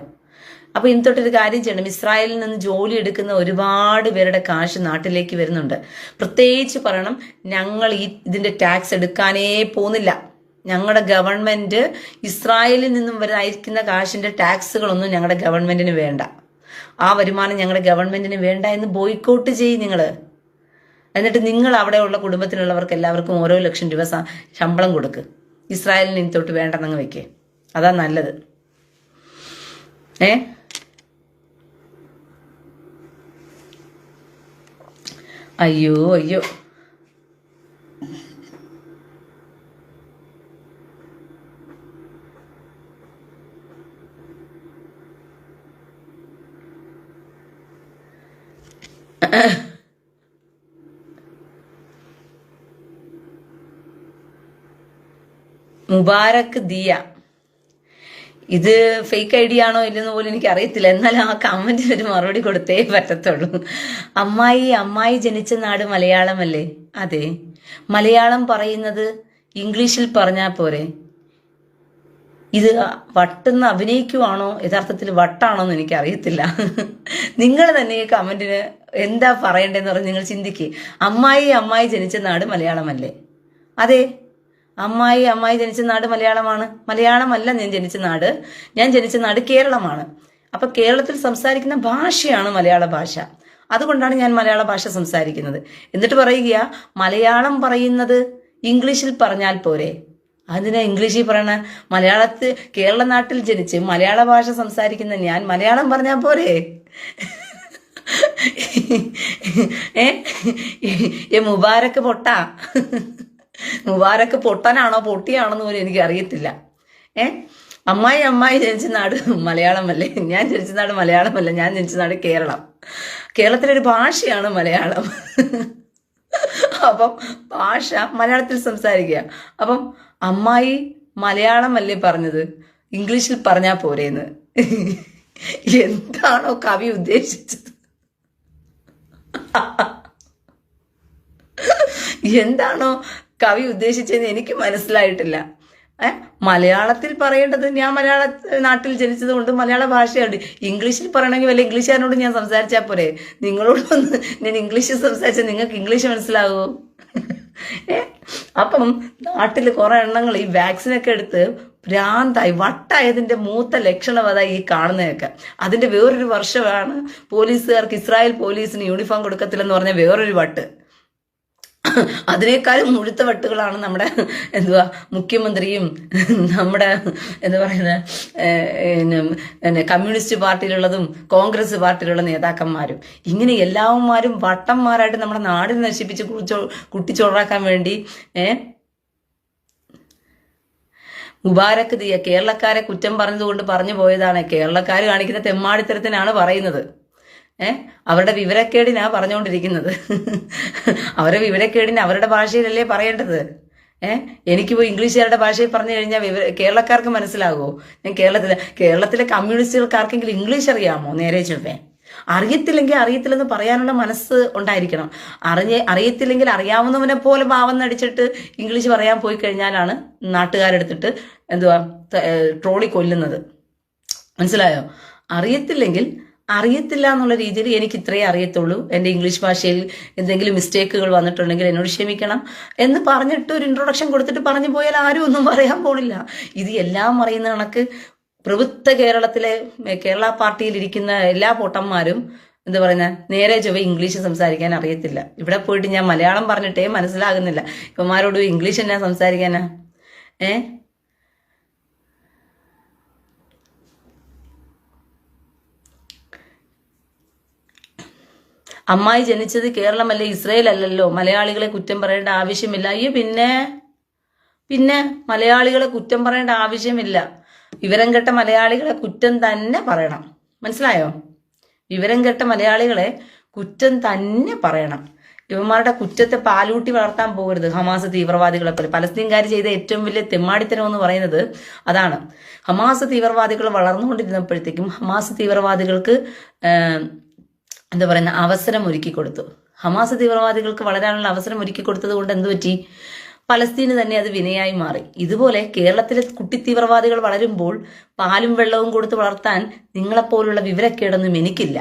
അപ്പൊ ഇനി തൊട്ടൊരു കാര്യം ചെയ്യണം. ഇസ്രായേലിൽ നിന്ന് ജോലി എടുക്കുന്ന ഒരുപാട് പേരുടെ കാശ് നാട്ടിലേക്ക് വരുന്നുണ്ട്. പ്രത്യേകിച്ച് പറയണം, ഞങ്ങൾ ഇതിന്റെ ടാക്സ് എടുക്കാനേ പോകുന്നില്ല. ഞങ്ങളുടെ ഗവൺമെന്റ് ഇസ്രായേലിൽ നിന്നും അയക്കുന്ന കാശിന്റെ ടാക്സുകളൊന്നും ഞങ്ങളുടെ ഗവൺമെന്റിന് വേണ്ട. ആ വരുമാനം ഞങ്ങളുടെ ഗവൺമെന്റിന് വേണ്ട എന്ന് ബോയ്ക്കോട്ട് ചെയ്യും നിങ്ങൾ. എന്നിട്ട് നിങ്ങൾ അവിടെയുള്ള കുടുംബത്തിനുള്ളവർക്ക് എല്ലാവർക്കും ഓരോ ലക്ഷം രൂപ ശമ്പളം കൊടുക്ക്. ഇസ്രായേലിന് ഇനി തൊട്ട് വേണ്ടെന്നങ്ങ് വെക്കേ. അതാ നല്ലത്. അയ്യോ. മുബാരക് ദിയ, ഇത് ഫേക്ക് ഐഡിയ ആണോ ഇല്ലെന്ന് പോലും എനിക്ക് അറിയത്തില്ല. എന്നാലും ആ കമന്റിന് ഒരു മറുപടി കൊടുത്തേ പറ്റത്തുള്ളൂ. അമ്മായി ജനിച്ച നാട് മലയാളമല്ലേ? അതെ, മലയാളം പറയുന്നത് ഇംഗ്ലീഷിൽ പറഞ്ഞാൽ പോരെ. ഇത് വട്ടെന്ന് അഭിനയിക്കുവാണോ, യഥാർത്ഥത്തിൽ വട്ടാണോന്ന് എനിക്ക് അറിയത്തില്ല. നിങ്ങൾ തന്നെ ഈ കമന്റിന് എന്താ പറയണ്ടെന്ന് പറഞ്ഞ് നിങ്ങൾ ചിന്തിക്കുക. അമ്മായി ജനിച്ച നാട് മലയാളമല്ലേ? അതെ, അമ്മായി ജനിച്ച നാട് മലയാളമാണ്. മലയാളമല്ല ഞാൻ ജനിച്ച നാട് കേരളമാണ്. അപ്പൊ കേരളത്തിൽ സംസാരിക്കുന്ന ഭാഷയാണ് മലയാള ഭാഷ. അതുകൊണ്ടാണ് ഞാൻ മലയാള ഭാഷ സംസാരിക്കുന്നത്. എന്നിട്ട് പറയുക, മലയാളം പറയുന്നത് ഇംഗ്ലീഷിൽ പറഞ്ഞാൽ പോരെ. അതിനെ ഇംഗ്ലീഷിൽ പറയണ, കേരള നാട്ടിൽ ജനിച്ച് മലയാള ഭാഷ സംസാരിക്കുന്ന ഞാൻ മലയാളം പറഞ്ഞാൽ പോരെ? മുബാരക്ക് പൊട്ടാ, മുബാരക്ക് പൊട്ടനാണോ പൊട്ടിയാണോന്ന് പോലും എനിക്ക് അറിയത്തില്ല. അമ്മായി ജനിച്ച നാട് മലയാളമല്ലേ? ഞാൻ ജനിച്ച നാട് മലയാളമല്ല, ഞാൻ ജനിച്ച നാട് കേരളം. കേരളത്തിലൊരു ഭാഷയാണ് മലയാളം. അപ്പം ഭാഷ മലയാളത്തിൽ സംസാരിക്കുക. അപ്പം അമ്മായി മലയാളമല്ലേ പറഞ്ഞത്, ഇംഗ്ലീഷിൽ പറഞ്ഞാൽ പോരേന്ന്. എന്താണോ കവി ഉദ്ദേശിച്ചത്, എന്താണോ കവി ഉദ്ദേശിച്ചതെന്ന് എനിക്ക് മനസ്സിലായിട്ടില്ല. മലയാളത്തിൽ പറയേണ്ടത്, ഞാൻ മലയാള നാട്ടിൽ ജനിച്ചത് കൊണ്ട് മലയാള ഭാഷയുണ്ട്. ഇംഗ്ലീഷിൽ പറയണമെങ്കിൽ വല്ല ഇംഗ്ലീഷുകാരനോട് ഞാൻ സംസാരിച്ചാൽ പോരെ. നിങ്ങളോട് വന്ന് ഞാൻ ഇംഗ്ലീഷിൽ സംസാരിച്ചാൽ നിങ്ങൾക്ക് ഇംഗ്ലീഷ് മനസ്സിലാകുമോ? അപ്പം നാട്ടിൽ കുറെ എണ്ണങ്ങൾ ഈ വാക്സിനൊക്കെ എടുത്ത് ഭ്രാന്തായി വട്ടായതിന്റെ മൂത്ത ലക്ഷണം അതായി ഈ കാണുന്നതൊക്കെ. അതിന്റെ വേറൊരു വർഷമാണ് പോലീസുകാർക്ക്, ഇസ്രായേൽ പോലീസിന് യൂണിഫോം കൊടുക്കത്തില്ലെന്ന് പറഞ്ഞ വേറൊരു വട്ട്. അതിനേക്കാളും മുഴുത്ത വട്ടുകളാണ് നമ്മുടെ മുഖ്യമന്ത്രിയും നമ്മുടെ കമ്മ്യൂണിസ്റ്റ് പാർട്ടിയിലുള്ളതും കോൺഗ്രസ് പാർട്ടിയിലുള്ള നേതാക്കന്മാരും. ഇങ്ങനെ എല്ലാവന്മാരും വട്ടന്മാരായിട്ട് നമ്മുടെ നാടിനെ നശിപ്പിച്ച് കുട്ടിച്ചോറാക്കാൻ വേണ്ടി മുബാരക്ക് കേരളക്കാരെ കുറ്റം പറഞ്ഞതുകൊണ്ട് പറഞ്ഞു പോയതാണ്. കേരളക്കാർ കാണിക്കുന്ന തെമ്മാടിത്തരത്തിനാണ് പറയുന്നത്. അവരുടെ വിവരക്കേടിനാ പറഞ്ഞുകൊണ്ടിരിക്കുന്നത്. അവരുടെ വിവരക്കേടിന് അവരുടെ ഭാഷയിലല്ലേ പറയേണ്ടത്. എനിക്ക് പോയി ഇംഗ്ലീഷുകാരുടെ ഭാഷയിൽ പറഞ്ഞു കഴിഞ്ഞാൽ കേരളക്കാർക്ക് മനസ്സിലാകുമോ? ഞാൻ കേരളത്തിലെ കമ്മ്യൂണിസ്റ്റുകൾക്ക് ആർക്കെങ്കിലും ഇംഗ്ലീഷ് അറിയാമോ? നേരെ ചൊവ്വേ അറിയത്തില്ലെങ്കിൽ അറിയത്തില്ലെന്ന് പറയാനുള്ള മനസ്സ് ഉണ്ടായിരിക്കണം. അറിയത്തില്ലെങ്കിൽ അറിയാവുന്നവനെ പോലെ ഭാവം നടിച്ചിട്ട് ഇംഗ്ലീഷ് പറയാൻ പോയി കഴിഞ്ഞാലാണ് നാട്ടുകാരെടുത്തിട്ട് ട്രോളി കൊല്ലുന്നത്. മനസ്സിലായോ? അറിയത്തില്ലെങ്കിൽ അറിയത്തില്ല എന്നുള്ള രീതിയിൽ എനിക്ക് ഇത്രയേ അറിയത്തുള്ളൂ, എൻ്റെ ഇംഗ്ലീഷ് ഭാഷയിൽ എന്തെങ്കിലും മിസ്റ്റേക്കുകൾ വന്നിട്ടുണ്ടെങ്കിൽ എന്നോട് ക്ഷമിക്കണം എന്ന് പറഞ്ഞിട്ട് ഒരു ഇൻട്രൊഡക്ഷൻ കൊടുത്തിട്ട് പറഞ്ഞു പോയാൽ ആരും ഒന്നും പറയാൻ പോണില്ല. ഇത് എല്ലാം അറിയുന്ന കണക്ക് പ്രഭുത്വ കേരള പാർട്ടിയിൽ ഇരിക്കുന്ന എല്ലാ പൊട്ടന്മാരും നേരെ ചൊവ്വ ഇംഗ്ലീഷ് സംസാരിക്കാൻ അറിയത്തില്ല. ഇവിടെ പോയിട്ട് ഞാൻ മലയാളം പറഞ്ഞിട്ടേ മനസ്സിലാകുന്നില്ല. ഇവന്മാരോട് ഇംഗ്ലീഷ് എന്നാ സംസാരിക്കാനാ? അമ്മായി ജനിച്ചത് കേരളമല്ലേ, ഇസ്രയേൽ അല്ലല്ലോ. മലയാളികളെ കുറ്റം പറയേണ്ട ആവശ്യമില്ല. അയ്യോ പിന്നെ മലയാളികളെ കുറ്റം പറയേണ്ട ആവശ്യമില്ല. വിവരം കെട്ട മലയാളികളെ കുറ്റം തന്നെ പറയണം. മനസ്സിലായോ? വിവരം കെട്ട മലയാളികളെ കുറ്റം തന്നെ പറയണം. ഇവന്മാരുടെ കുറ്റത്തെ പാലൂട്ടി വളർത്താൻ പോകരുത്. ഹമാസ് തീവ്രവാദികളെ പോലെ പലസ്തീൻകാർ ചെയ്ത ഏറ്റവും വലിയ തെമ്മാടിത്തരം എന്ന് പറയുന്നത് അതാണ്. ഹമാസ് തീവ്രവാദികൾ വളർന്നുകൊണ്ടിരുന്നപ്പോഴത്തേക്കും ഹമാസ് തീവ്രവാദികൾക്ക് അവസരം ഒരുക്കി കൊടുത്തു. ഹമാസ് തീവ്രവാദികൾക്ക് വളരാനുള്ള അവസരം ഒരുക്കി കൊടുത്തത് കൊണ്ട് എന്തു പറ്റി? പലസ്തീന് തന്നെ അത് വിനയായി മാറി. ഇതുപോലെ കേരളത്തിലെ കുട്ടി തീവ്രവാദികൾ വളരുമ്പോൾ പാലും വെള്ളവും കൊടുത്ത് വളർത്താൻ നിങ്ങളെപ്പോലുള്ള വിവരക്കേടൊന്നും എനിക്കില്ല.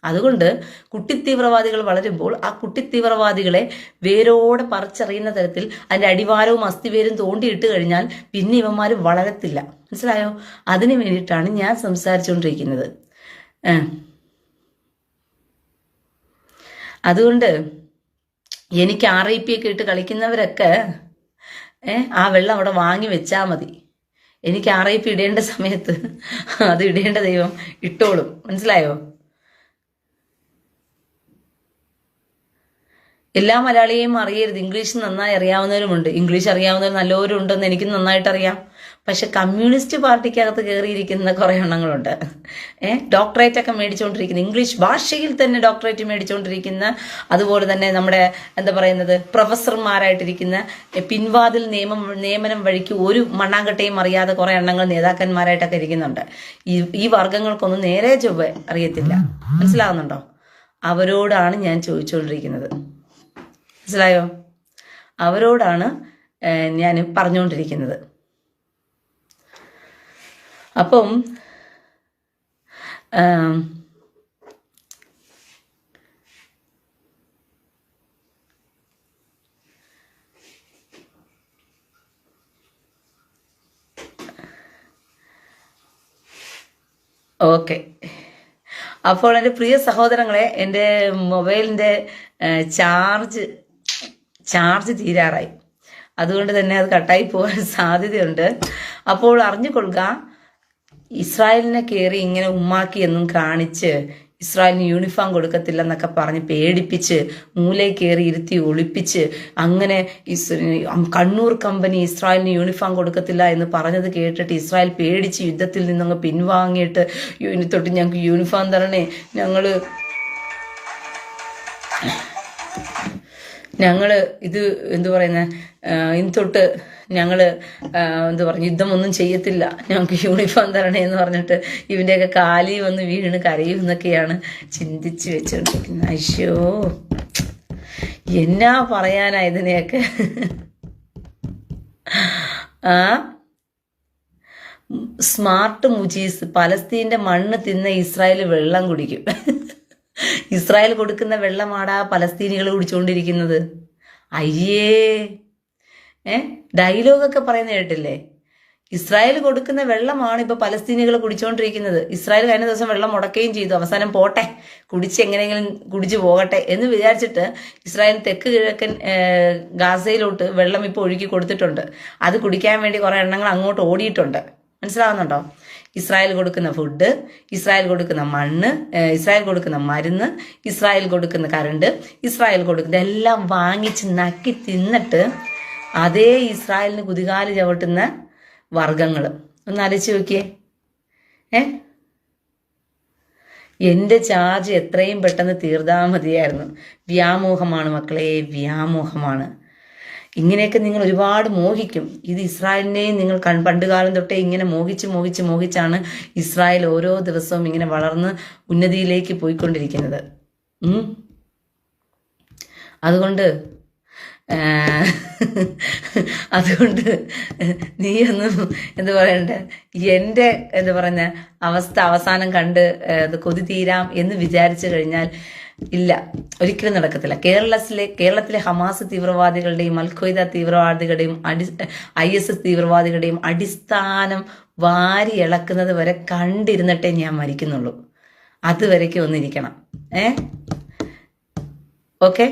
അതുകൊണ്ട് കുട്ടി തീവ്രവാദികൾ വളരുമ്പോൾ ആ കുട്ടി തീവ്രവാദികളെ വേരോടെ പറിച്ചറിയുന്ന തരത്തിൽ അതിന്റെ അടിവാരവും അസ്ഥിവേരും തോണ്ടിയിട്ട് കഴിഞ്ഞാൽ പിന്നെ ഇവന്മാർ വളരത്തില്ല. മനസ്സിലായോ? അതിനു വേണ്ടിയിട്ടാണ് ഞാൻ സംസാരിച്ചുകൊണ്ടിരിക്കുന്നത്. അതുകൊണ്ട് എനിക്ക് RIP ഒക്കെ ഇട്ട് കളിക്കുന്നവരൊക്കെ ആ വെള്ളം അവിടെ വാങ്ങി വെച്ചാൽ മതി. എനിക്ക് RIP ഇടേണ്ട സമയത്ത് അത് ഇടേണ്ട ദൈവം ഇട്ടോളും. മനസ്സിലായോ? എല്ലാ മലയാളിയെയും അറിയരുത്. ഇംഗ്ലീഷ് നന്നായി അറിയാവുന്നവരുമുണ്ട്, ഇംഗ്ലീഷ് അറിയാവുന്നവർ നല്ലവരും ഉണ്ടെന്ന് എനിക്ക് നന്നായിട്ട് അറിയാം. പക്ഷെ കമ്മ്യൂണിസ്റ്റ് പാർട്ടിക്കകത്ത് കയറിയിരിക്കുന്ന കുറെ എണ്ണങ്ങളുണ്ട്. ഡോക്ടറേറ്റ് ഒക്കെ മേടിച്ചുകൊണ്ടിരിക്കുന്ന, ഇംഗ്ലീഷ് ഭാഷയിൽ തന്നെ ഡോക്ടറേറ്റ് മേടിച്ചുകൊണ്ടിരിക്കുന്ന, അതുപോലെ തന്നെ നമ്മുടെ പ്രൊഫസർമാരായിട്ടിരിക്കുന്ന, പിൻവാതിൽ നിയമനം വഴിക്ക് ഒരു മണ്ണാങ്കട്ടയും അറിയാതെ കുറെ എണ്ണങ്ങൾ നേതാക്കന്മാരായിട്ടൊക്കെ ഇരിക്കുന്നുണ്ട്. ഈ വർഗങ്ങൾക്കൊന്നും നേരെ ചൊവ്വ അറിയത്തില്ല. മനസ്സിലാകുന്നുണ്ടോ? അവരോടാണ് ഞാൻ ചോദിച്ചുകൊണ്ടിരിക്കുന്നത്. മനസ്സിലായോ? അവരോടാണ് ഞാൻ പറഞ്ഞുകൊണ്ടിരിക്കുന്നത്. അപ്പം ഓക്കെ. അപ്പോൾ എൻ്റെ പ്രിയ സഹോദരങ്ങളെ, എൻ്റെ മൊബൈലിൻ്റെ ചാർജ് തീരാറായി. അതുകൊണ്ട് തന്നെ അത് കട്ടായി പോകാൻ സാധ്യതയുണ്ട്. അപ്പോൾ അറിഞ്ഞുകൊള്ളുക, ഇസ്രായേലിനെ കയറി ഇങ്ങനെ ഉമ്മാക്കി എന്നും കാണിച്ച് ഇസ്രായേലിന് യൂണിഫോം കൊടുക്കത്തില്ലെന്നൊക്കെ പറഞ്ഞ് പേടിപ്പിച്ച് മൂലയിൽ കയറി ഇരുത്തി ഒളിപ്പിച്ച് അങ്ങനെ കണ്ണൂർ കമ്പനി ഇസ്രായേലിന് യൂണിഫോം കൊടുക്കത്തില്ല എന്ന് പറഞ്ഞത് കേട്ടിട്ട് ഇസ്രായേൽ പേടിച്ച് യുദ്ധത്തിൽ നിന്നങ്ങ് പിൻവാങ്ങിയിട്ട് ഇനി തൊട്ട് ഞങ്ങൾക്ക് ഞങ്ങള് ഇത് എന്തു പറയുന്ന ഇന്ന് തൊട്ട് ഞങ്ങള് എന്തു പറഞ്ഞു യുദ്ധമൊന്നും ചെയ്യത്തില്ല, ഞങ്ങൾക്ക് യൂണിഫോം തരണേ എന്ന് പറഞ്ഞിട്ട് ഇവന്റെയൊക്കെ കാലി വന്ന് വീണ് കരയും എന്നൊക്കെയാണ് ചിന്തിച്ച് വെച്ചോണ്ടിരിക്കുന്നത്. അയ്യോ, എന്നാ പറയാനാ ഇതിനെയൊക്കെ. ആ സ്മാർട്ട് മുജീസ്, പലസ്തീന്റെ മണ്ണ് തിന്ന ഇസ്രായേൽ വെള്ളം കുടിക്കും. ഇസ്രായേൽ കൊടുക്കുന്ന വെള്ളമാടാ പലസ്തീനികൾ കുടിച്ചുകൊണ്ടിരിക്കുന്നത്. അയ്യേ, ഡയലോഗൊക്കെ പറയുന്ന കേട്ടില്ലേ? ഇസ്രായേൽ കൊടുക്കുന്ന വെള്ളമാണ് ഇപ്പൊ പലസ്തീനികൾ കുടിച്ചുകൊണ്ടിരിക്കുന്നത്. ഇസ്രായേൽ കഴിഞ്ഞ ദിവസം വെള്ളം മുടക്കുകയും ചെയ്തു. അവസാനം പോട്ടെ, കുടിച്ച് എങ്ങനെയെങ്കിലും കുടിച്ചു പോകട്ടെ എന്ന് വിചാരിച്ചിട്ട് ഇസ്രായേൽ തെക്ക് കിഴക്കൻ ഗാസയിലോട്ട് വെള്ളം ഇപ്പോൾ ഒഴുക്കി കൊടുത്തിട്ടുണ്ട്. അത് കുടിക്കാൻ വേണ്ടി കുറെ എണ്ണങ്ങൾ അങ്ങോട്ട് ഓടിയിട്ടുണ്ട്. മനസ്സിലാവുന്നുണ്ടോ? ഇസ്രായേൽ കൊടുക്കുന്ന ഫുഡ്, ഇസ്രായേൽ കൊടുക്കുന്ന മണ്ണ്, ഇസ്രായേൽ കൊടുക്കുന്ന മരുന്ന്, ഇസ്രായേൽ കൊടുക്കുന്ന കറണ്ട്, ഇസ്രായേൽ കൊടുക്കുന്ന എല്ലാം വാങ്ങിച്ച് നക്കി തിന്നിട്ട് അതേ ഇസ്രായേലിന് കുതികാല് ചവിട്ടുന്ന വർഗങ്ങൾ ഒന്ന് ആലോചിച്ച് നോക്കിയേ. എൻ്റെ ചാർജ് എത്രയും പെട്ടെന്ന് തീർത്താൽ മതിയായിരുന്നു. വ്യാമോഹമാണ് മക്കളെ, വ്യാമോഹമാണ്. ഇങ്ങനെയൊക്കെ നിങ്ങൾ ഒരുപാട് മോഹിക്കും. ഇത് ഇസ്രായേലിനെയും നിങ്ങൾ പണ്ടുകാലം തൊട്ടേ ഇങ്ങനെ മോഹിച്ചാണ് ഇസ്രായേൽ ഓരോ ദിവസവും ഇങ്ങനെ വളർന്ന് ഉന്നതിയിലേക്ക് പോയിക്കൊണ്ടിരിക്കുന്നത്. അതുകൊണ്ട് നീയൊന്നും എന്ത് പറയണ്ടേ, എൻ്റെ എന്ത് പറഞ്ഞ അവസ്ഥ അവസാനം കണ്ട് കൊതി തീരാം എന്ന് വിചാരിച്ചു കഴിഞ്ഞാൽ ഇല്ല, ഒരിക്കലും നടക്കത്തില്ല. കേരളത്തിലെ ഹമാസ് തീവ്രവാദികളുടെയും അൽഖ്വയ്ദ തീവ്രവാദികളുടെയും IS തീവ്രവാദികളുടെയും അടിസ്ഥാനം വാരി ഇളക്കുന്നത് വരെ കണ്ടിരുന്നിട്ടേ ഞാൻ മരിക്കുന്നുള്ളൂ. അതുവരയ്ക്ക് ഒന്നിരിക്കണം. ഓക്കെ.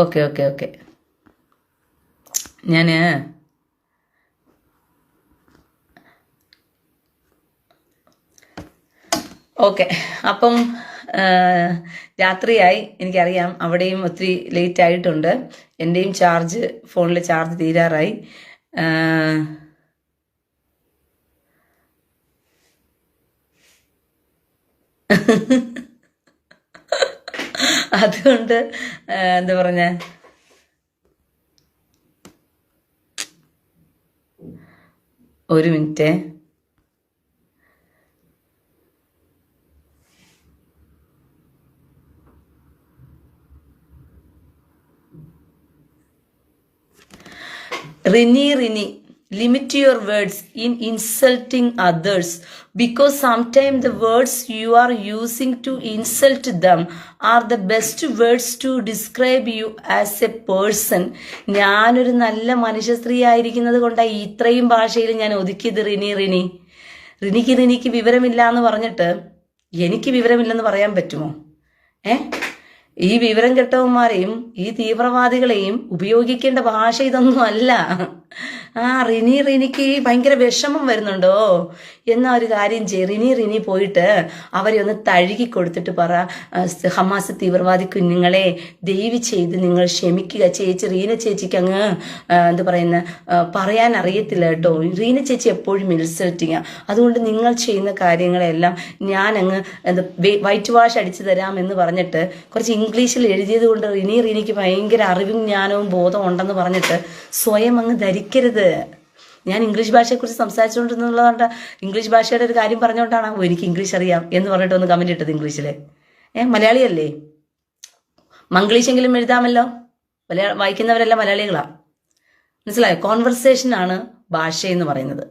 ഓക്കെ ഓക്കെ ഓക്കെ ഞാൻ ഓക്കെ. അപ്പം രാത്രിയായി, എനിക്കറിയാം. അവിടെയും ഒത്തിരി ലേറ്റ് ആയിട്ടുണ്ട്. എൻ്റെയും ഫോണിലെ ചാർജ് തീരാറായി. അതുകൊണ്ട് എന്താ പറഞ്ഞ ഒരു minute. Rini, limit your words in insulting others, because sometimes the words you are using to insult them are the best words to describe you as a person. ഞാനൊരു നല്ല മനുഷ്യ സ്ത്രീ ആയിരിക്കുന്നത് കൊണ്ടാണ് ഇത്രയും ഭാഷയിൽ ഞാൻ ഒതുക്കിയത്. റിനിക്ക് വിവരമില്ല എന്ന് പറഞ്ഞിട്ട് എനിക്ക് വിവരമില്ലെന്ന് പറയാൻ പറ്റുമോ? ഈ വിവരം കെട്ടവന്മാരെയും ഈ തീവ്രവാദികളെയും ഉപയോഗിക്കേണ്ട ഭാഷ ഇതൊന്നും അല്ല. റിനിക്ക് ഭയങ്കര വിഷമം വരുന്നുണ്ടോ എന്നാ ഒരു കാര്യം ചെയ്യ്. റിനി പോയിട്ട് അവരെ ഒന്ന് തഴുകി കൊടുത്തിട്ട് പറ, ഹമാസ് തീവ്രവാദി കുഞ്ഞുങ്ങളെ ദയവ് ചെയ്ത് നിങ്ങൾ ക്ഷമിക്കുക. റീന ചേച്ചിക്ക് അങ്ങ് എന്താ പറയുന്ന പറയാൻ അറിയത്തില്ല കേട്ടോ. റീന ചേച്ചി എപ്പോഴും ഇൻസൾട്ടിങ്ങാ. അതുകൊണ്ട് നിങ്ങൾ ചെയ്യുന്ന കാര്യങ്ങളെല്ലാം ഞാൻ അങ്ങ് വൈറ്റ് വാഷ് അടിച്ചു തരാം എന്ന് പറഞ്ഞിട്ട് കുറച്ച് ഇംഗ്ലീഷിൽ എഴുതിയത് കൊണ്ട് റിനിക്ക് ഭയങ്കര അറിവും ജ്ഞാനവും ബോധവും ഉണ്ടെന്ന് പറഞ്ഞിട്ട് സ്വയം അങ്ങ് ധരിക്കരുത്. ഞാൻ ഇംഗ്ലീഷ് ഭാഷയെക്കുറിച്ച് സംസാരിച്ചുകൊണ്ടിരുന്നുള്ളതുകൊണ്ട് ഇംഗ്ലീഷ് ഭാഷയുടെ ഒരു കാര്യം പറഞ്ഞുകൊണ്ടാണ് എനിക്ക് ഇംഗ്ലീഷ് അറിയാം എന്ന് പറഞ്ഞിട്ട് ഒന്ന് കമന്റ് ഇട്ടത് ഇംഗ്ലീഷിൽ. മലയാളിയല്ലേ, മംഗ്ലീഷെങ്കിലും എഴുതാമല്ലോ. വായിക്കുന്നവരെല്ലാം മലയാളികളാ. മനസ്സിലായോ? കോൺവെർസേഷനാണ് ഭാഷ എന്ന് പറയുന്നത്.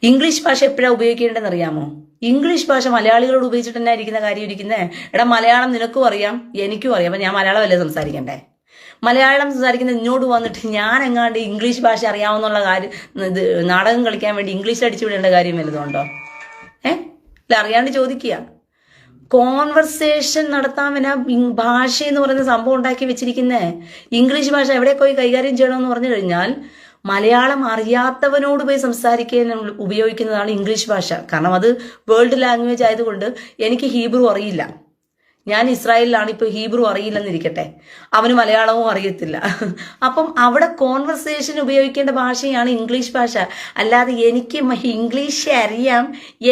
ഇംഗ്ലീഷ് ഭാഷ എപ്പോഴാണ് ഉപയോഗിക്കേണ്ടതെന്ന് അറിയാമോ? ഇംഗ്ലീഷ് ഭാഷ മലയാളികളോട് ഉപയോഗിച്ചിട്ട് തന്നെ ഇരിക്കുന്ന കാര്യം ഇരിക്കുന്നേ. മലയാളം നിനക്കും അറിയാം, എനിക്കും അറിയാം. അപ്പൊ ഞാൻ മലയാളമല്ലേ സംസാരിക്കണ്ടേ? മലയാളം സംസാരിക്കുന്ന എന്നോട് വന്നിട്ട് ഞാൻ എങ്ങാണ്ട് ഇംഗ്ലീഷ് ഭാഷ അറിയാവുന്നുള്ള കാര്യം ഇത് നാടകം കളിക്കാൻ വേണ്ടി ഇംഗ്ലീഷിൽ അടിച്ചു വിടേണ്ട കാര്യം വല്ലതുണ്ടോ? അല്ല, അറിയാണ്ട് ചോദിക്കുക. കോൺവെർസേഷൻ നടത്താൻ ഭാഷ എന്ന് പറയുന്ന സംഭവം ഉണ്ടാക്കി വെച്ചിരിക്കുന്നേ. ഇംഗ്ലീഷ് ഭാഷ എവിടെ പോയി കൈകാര്യം ചെയ്യണമെന്ന് പറഞ്ഞു കഴിഞ്ഞാൽ മലയാളം അറിയാത്തവനോട് പോയി സംസാരിക്കാൻ ഉപയോഗിക്കുന്നതാണ് ഇംഗ്ലീഷ് ഭാഷ. കാരണം അത് വേൾഡ് ലാംഗ്വേജ് ആയതുകൊണ്ട് എനിക്ക് ഹീബ്രു അറിയില്ല. ഞാൻ ഇസ്രായേലിലാണ്, ഇപ്പോൾ ഹീബ്രു അറിയില്ലെന്നിരിക്കട്ടെ, അവന് മലയാളവും അറിയത്തില്ല. അപ്പം അവിടെ കോൺവെർസേഷൻ ഉപയോഗിക്കേണ്ട ഭാഷയാണ് ഇംഗ്ലീഷ് ഭാഷ. അല്ലാതെ എനിക്ക് ഇംഗ്ലീഷ് അറിയാം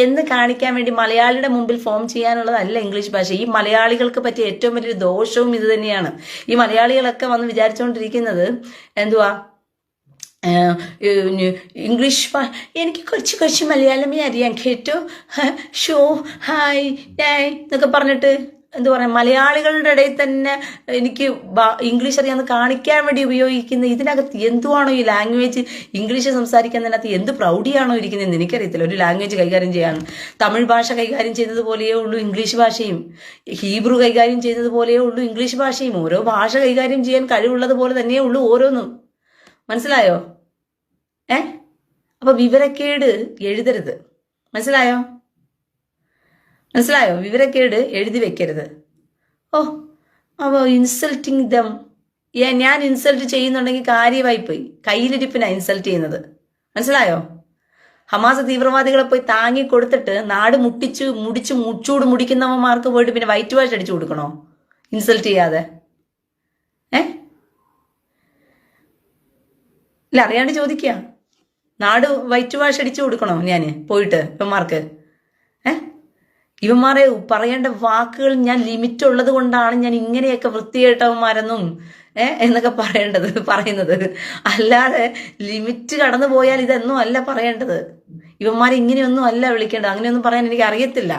എന്ന് കാണിക്കാൻ വേണ്ടി മലയാളിയുടെ മുമ്പിൽ ഫോം ചെയ്യാനുള്ളതല്ല ഇംഗ്ലീഷ് ഭാഷ. ഈ മലയാളികൾക്ക് പറ്റിയ ഏറ്റവും വലിയൊരു ദോഷവും ഇത് തന്നെയാണ്. ഈ മലയാളികളൊക്കെ വന്ന് വിചാരിച്ചുകൊണ്ടിരിക്കുന്നത് എന്തുവാ, ഇംഗ്ലീഷ് എനിക്ക് കുറച്ച് മലയാളമേ അറിയാം കേട്ടോ, ഷോ ഹായ് ഡായ് എന്നൊക്കെ പറഞ്ഞിട്ട് എന്താ പറയുക, മലയാളികളുടെ ഇടയിൽ തന്നെ എനിക്ക് ഇംഗ്ലീഷ് അറിയാമെന്ന് കാണിക്കാൻ വേണ്ടി ഉപയോഗിക്കുന്ന ഇതിനകത്ത് എന്തുവാണോ ഈ ലാംഗ്വേജ്, ഇംഗ്ലീഷ് സംസാരിക്കുന്നതിനകത്ത് എന്ത് പ്രൗഢിയാണോ ഇരിക്കുന്നതെന്ന് എനിക്കറിയത്തില്ല. ഒരു ലാംഗ്വേജ് കൈകാര്യം ചെയ്യാൻ തമിഴ് ഭാഷ കൈകാര്യം ചെയ്യുന്നത് പോലെയേ ഉള്ളൂ ഇംഗ്ലീഷ് ഭാഷയും, ഹീബ്രു കൈകാര്യം ചെയ്യുന്നത് പോലെയേ ഉള്ളൂ ഇംഗ്ലീഷ് ഭാഷയും. ഓരോ ഭാഷ കൈകാര്യം ചെയ്യാൻ കഴിവുള്ളത് പോലെ തന്നെയേ ഉള്ളൂ ഓരോന്നും. മനസ്സിലായോ? അപ്പൊ വിവരക്കേട് എഴുതരുത്. മനസ്സിലായോ? വിവരക്കേട് എഴുതി വെക്കരുത്. ഇൻസൾട്ടിങ് ദം. ഞാൻ ഇൻസൾട്ട് ചെയ്യുന്നുണ്ടെങ്കിൽ കാര്യമായി പോയി, കയ്യിലിരിപ്പിനാ ഇൻസൾട്ട് ചെയ്യുന്നത്. മനസ്സിലായോ? ഹമാസ് തീവ്രവാദികളെ പോയി താങ്ങി കൊടുത്തിട്ട് നാട് മുടിച്ചൂട് മുടിക്കുന്നവന്മാർക്ക് പോയിട്ട് പിന്നെ വൈറ്റ് വാഷ് അടിച്ചു കൊടുക്കണോ ഇൻസൾട്ട് ചെയ്യാതെ? ഇല്ല, അറിയാണ്ട് ചോദിക്കുക. നാട് വൈറ്റ് വാഷ് അടിച്ചു കൊടുക്കണോ ഞാൻ പോയിട്ട് ഇവന്മാർക്ക്? ഇവന്മാരെ പറയേണ്ട വാക്കുകൾ ഞാൻ ലിമിറ്റ് ഉള്ളത് കൊണ്ടാണ് ഞാൻ ഇങ്ങനെയൊക്കെ വൃത്തികെട്ടവന്മാരെന്നും എന്നൊക്കെ പറയുന്നത്. അല്ലാതെ ലിമിറ്റ് കടന്നു പോയാൽ ഇതൊന്നും അല്ല പറയേണ്ടത്. ഇവന്മാരെ ഇങ്ങനെയൊന്നും അല്ല വിളിക്കേണ്ടത്. അങ്ങനെയൊന്നും പറയാൻ എനിക്ക് അറിയത്തില്ല.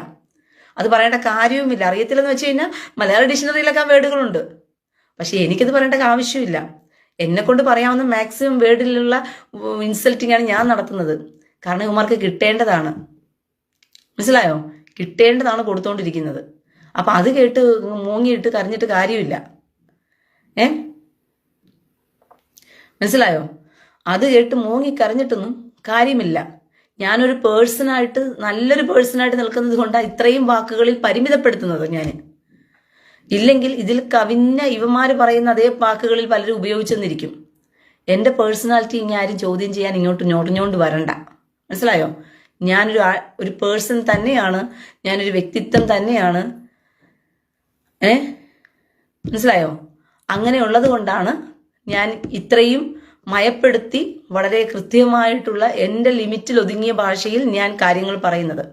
അത് പറയേണ്ട കാര്യവുമില്ല. അറിയത്തില്ലെന്ന് വെച്ച് കഴിഞ്ഞാൽ മലയാള ഡിക്ഷണറിയിലൊക്കെ ആ വേർഡുകളുണ്ട്. പക്ഷെ എനിക്കത് പറയേണ്ട ആവശ്യമില്ല. എന്നെ കൊണ്ട് പറയാവുന്ന മാക്സിമം വേർഡിലുള്ള ഇൻസൾട്ടിങ് ആണ് ഞാൻ നടത്തുന്നത്. കാരണം ഇവന്മാർക്ക് കിട്ടേണ്ടതാണ്. മനസ്സിലായോ? കിട്ടേണ്ടതാണ് കൊടുത്തോണ്ടിരിക്കുന്നത്. അപ്പൊ അത് കേട്ട് മൂങ്ങിയിട്ട് കരഞ്ഞിട്ട് കാര്യമില്ല. മനസ്സിലായോ? അത് കേട്ട് മൂങ്ങി കരഞ്ഞിട്ടൊന്നും കാര്യമില്ല. ഞാനൊരു പേഴ്സണായിട്ട്, നല്ലൊരു പേഴ്സണായിട്ട് നിൽക്കുന്നത് കൊണ്ടാണ് ഇത്രയും വാക്കുകളിൽ പരിമിതപ്പെടുത്തുന്നത് ഞാൻ. ഇല്ലെങ്കിൽ ഇതിൽ കവിഞ്ഞ ഇവന്മാർ പറയുന്ന അതേ വാക്കുകളിൽ പലരും ഉപയോഗിച്ചെന്നിരിക്കും. എൻ്റെ പേഴ്സണാലിറ്റി ഇനി ആരും ചോദ്യം ചെയ്യാൻ ഇങ്ങോട്ട് ഞൊടഞ്ഞോണ്ട് വരണ്ട. മനസ്സിലായോ? ഞാനൊരു പേഴ്സൺ തന്നെയാണ്, ഞാനൊരു വ്യക്തിത്വം തന്നെയാണ്. മനസ്സിലായോ? അങ്ങനെയുള്ളത് കൊണ്ടാണ് ഞാൻ ഇത്രയും മയപ്പെടുത്തി വളരെ കൃത്യമായിട്ടുള്ള എൻ്റെ ലിമിറ്റിൽ ഒതുങ്ങിയ ഭാഷയിൽ ഞാൻ കാര്യങ്ങൾ പറയുന്നത്.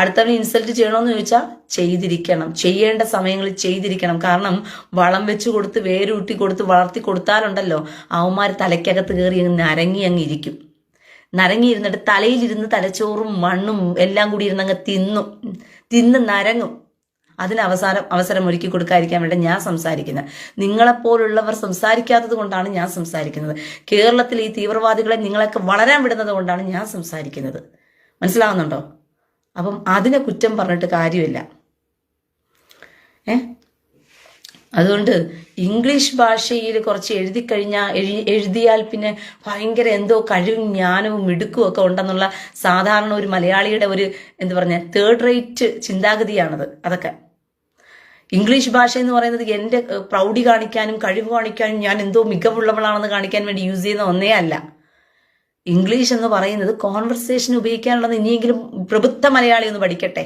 അടുത്തവനെ ഇൻസൾട്ട് ചെയ്യണമെന്ന് ചോദിച്ചാൽ ചെയ്തിരിക്കണം. ചെയ്യേണ്ട സമയങ്ങളിൽ ചെയ്തിരിക്കണം. കാരണം വളം വെച്ച് കൊടുത്ത് വേരൂട്ടി കൊടുത്ത് വളർത്തി കൊടുത്താലുണ്ടല്ലോ അവന്മാർ തലയ്ക്കകത്ത് കയറി അങ്ങ് ഇരിക്കും. നരങ്ങിയിരുന്നിട്ട് തലയിലിരുന്ന് തലച്ചോറും മണ്ണും എല്ലാം കൂടി ഇരുന്നങ്ങ് തിന്ന് നരങ്ങും. അതിന് അവസരം ഒരുക്കി കൊടുക്കാതിരിക്കാൻ വേണ്ടി ഞാൻ സംസാരിക്കുന്നത്. നിങ്ങളെപ്പോലുള്ളവർ സംസാരിക്കാത്തത് കൊണ്ടാണ് ഞാൻ സംസാരിക്കുന്നത്. കേരളത്തിൽ ഈ തീവ്രവാദികളെ നിങ്ങളൊക്കെ വളരാൻ വിടുന്നത് കൊണ്ടാണ് ഞാൻ സംസാരിക്കുന്നത്. മനസ്സിലാവുന്നുണ്ടോ? അപ്പം അതിനെ കുറ്റം പറഞ്ഞിട്ട് കാര്യമില്ല. അതുകൊണ്ട് ഇംഗ്ലീഷ് ഭാഷയിൽ കുറച്ച് എഴുതിയാൽ പിന്നെ ഭയങ്കര എന്തോ കഴിവും ജ്ഞാനവും മിടുക്കും ഒക്കെ ഉണ്ടെന്നുള്ള സാധാരണ ഒരു മലയാളിയുടെ ഒരു തേർഡ് റേറ്റ് ചിന്താഗതിയാണത്. അതൊക്കെ ഇംഗ്ലീഷ് ഭാഷ എന്ന് പറയുന്നത് എൻ്റെ പ്രൗഢി കാണിക്കാനും കഴിവ് കാണിക്കാനും ഞാൻ എന്തോ മികവുള്ളവളാണെന്ന് കാണിക്കാൻ വേണ്ടി യൂസ് ചെയ്യുന്ന ഒന്നേ അല്ല. ഇംഗ്ലീഷ് എന്ന് പറയുന്നത് കോൺവെർസേഷൻ ഉപയോഗിക്കാനുള്ളത് ഇനിയെങ്കിലും പ്രബുദ്ധ മലയാളി ഒന്ന് പഠിക്കട്ടെ.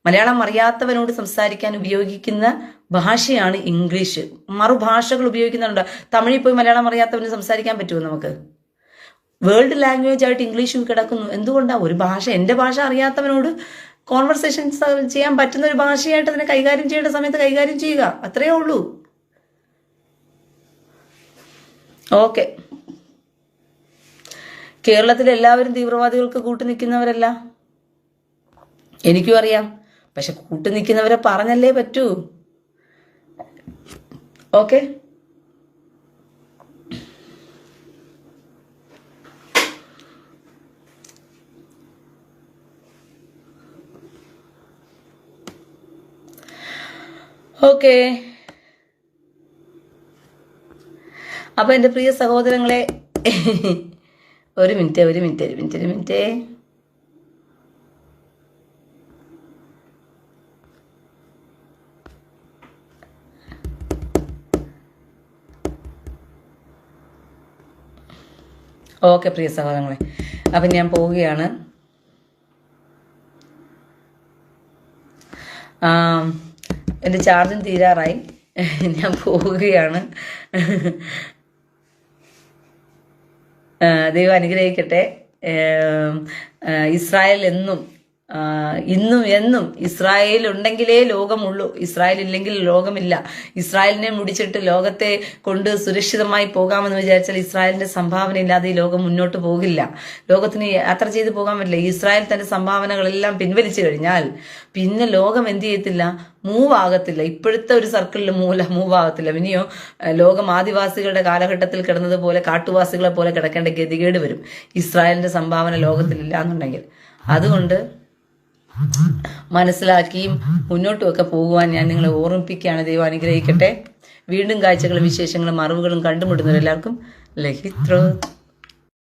മലയാളം അറിയാത്തവനോട് സംസാരിക്കാൻ ഉപയോഗിക്കുന്ന ഭാഷയാണ് ഇംഗ്ലീഷ്. മറുഭാഷകൾ ഉപയോഗിക്കുന്നുണ്ട്. തമിഴിൽ പോയി മലയാളം അറിയാത്തവന് സംസാരിക്കാൻ പറ്റുമോ നമുക്ക്? വേൾഡ് ലാംഗ്വേജ് ആയിട്ട് ഇംഗ്ലീഷ് കിടക്കുന്നു. എന്തുകൊണ്ടാണ്? ഒരു ഭാഷ, എൻ്റെ ഭാഷ അറിയാത്തവനോട് കോൺവെർസേഷൻ ചെയ്യാൻ പറ്റുന്ന ഒരു ഭാഷയായിട്ട് അതിനെ കൈകാര്യം ചെയ്യേണ്ട സമയത്ത് കൈകാര്യം ചെയ്യുക. അത്രയേ ഉള്ളൂ. ഓക്കെ. കേരളത്തിലെ എല്ലാവരും തീവ്രവാദികൾക്ക് കൂട്ടുനിൽക്കുന്നവരല്ല, എനിക്കും അറിയാം. പക്ഷെ കൂട്ടുനിൽക്കുന്നവരെ പറഞ്ഞല്ലേ പറ്റൂ. ഓക്കെ. ഓക്കെ. അപ്പൊ എൻ്റെ പ്രിയ സഹോദരങ്ങളെ, ഒരു മിനിറ്റ്. ഓക്കെ പ്രിയ സഹോദരങ്ങളെ, അപ്പം ഞാൻ പോവുകയാണ്. എൻ്റെ ചാർജും തീരാറായി, ഞാൻ പോവുകയാണ്. ദൈവം അനുഗ്രഹിക്കട്ടെ. ഇസ്രായേൽ ഇന്നും എന്നും ഇസ്രായേൽ ഉണ്ടെങ്കിലേ ലോകമുള്ളൂ. ഇസ്രായേൽ ഇല്ലെങ്കിൽ ലോകമില്ല. ഇസ്രായേലിനെ മുടിച്ചിട്ട് ലോകത്തെ കൊണ്ട് സുരക്ഷിതമായി പോകാമെന്ന് വിചാരിച്ചാൽ ഇസ്രായേലിന്റെ സംഭാവന ഇല്ലാതെ ഈ ലോകം മുന്നോട്ട് പോകില്ല. ലോകത്തിന് യാത്ര ചെയ്ത് പോകാൻ പറ്റില്ല. ഇസ്രായേൽ തന്റെ സംഭാവനകളെല്ലാം പിൻവലിച്ചു കഴിഞ്ഞാൽ പിന്നെ ലോകം എന്ത് ചെയ്യത്തില്ല, മൂവ് ആകത്തില്ല. ഇപ്പോഴത്തെ ഒരു സർക്കിളിൽ മൂവ് ആകത്തില്ല. പിന്നെയോ ലോകം ആദിവാസികളുടെ കാലഘട്ടത്തിൽ കിടന്നതുപോലെ കാട്ടുവാസികളെ പോലെ കിടക്കേണ്ട ഗതികേട് വരും ഇസ്രായേലിന്റെ സംഭാവന ലോകത്തിലില്ല എന്നുണ്ടെങ്കിൽ. അതുകൊണ്ട് മനസ്സിലാക്കിയും മുന്നോട്ടുമൊക്കെ പോകുവാൻ ഞാൻ നിങ്ങളെ ഓർമ്മിപ്പിക്കുകയാണ്. ദൈവം അനുഗ്രഹിക്കട്ടെ. വീണ്ടും കാഴ്ചകളും വിശേഷങ്ങളും അറിവുകളും കണ്ടുമുട്ടുന്നവരെല്ലാവർക്കും ലഹിത്രോ.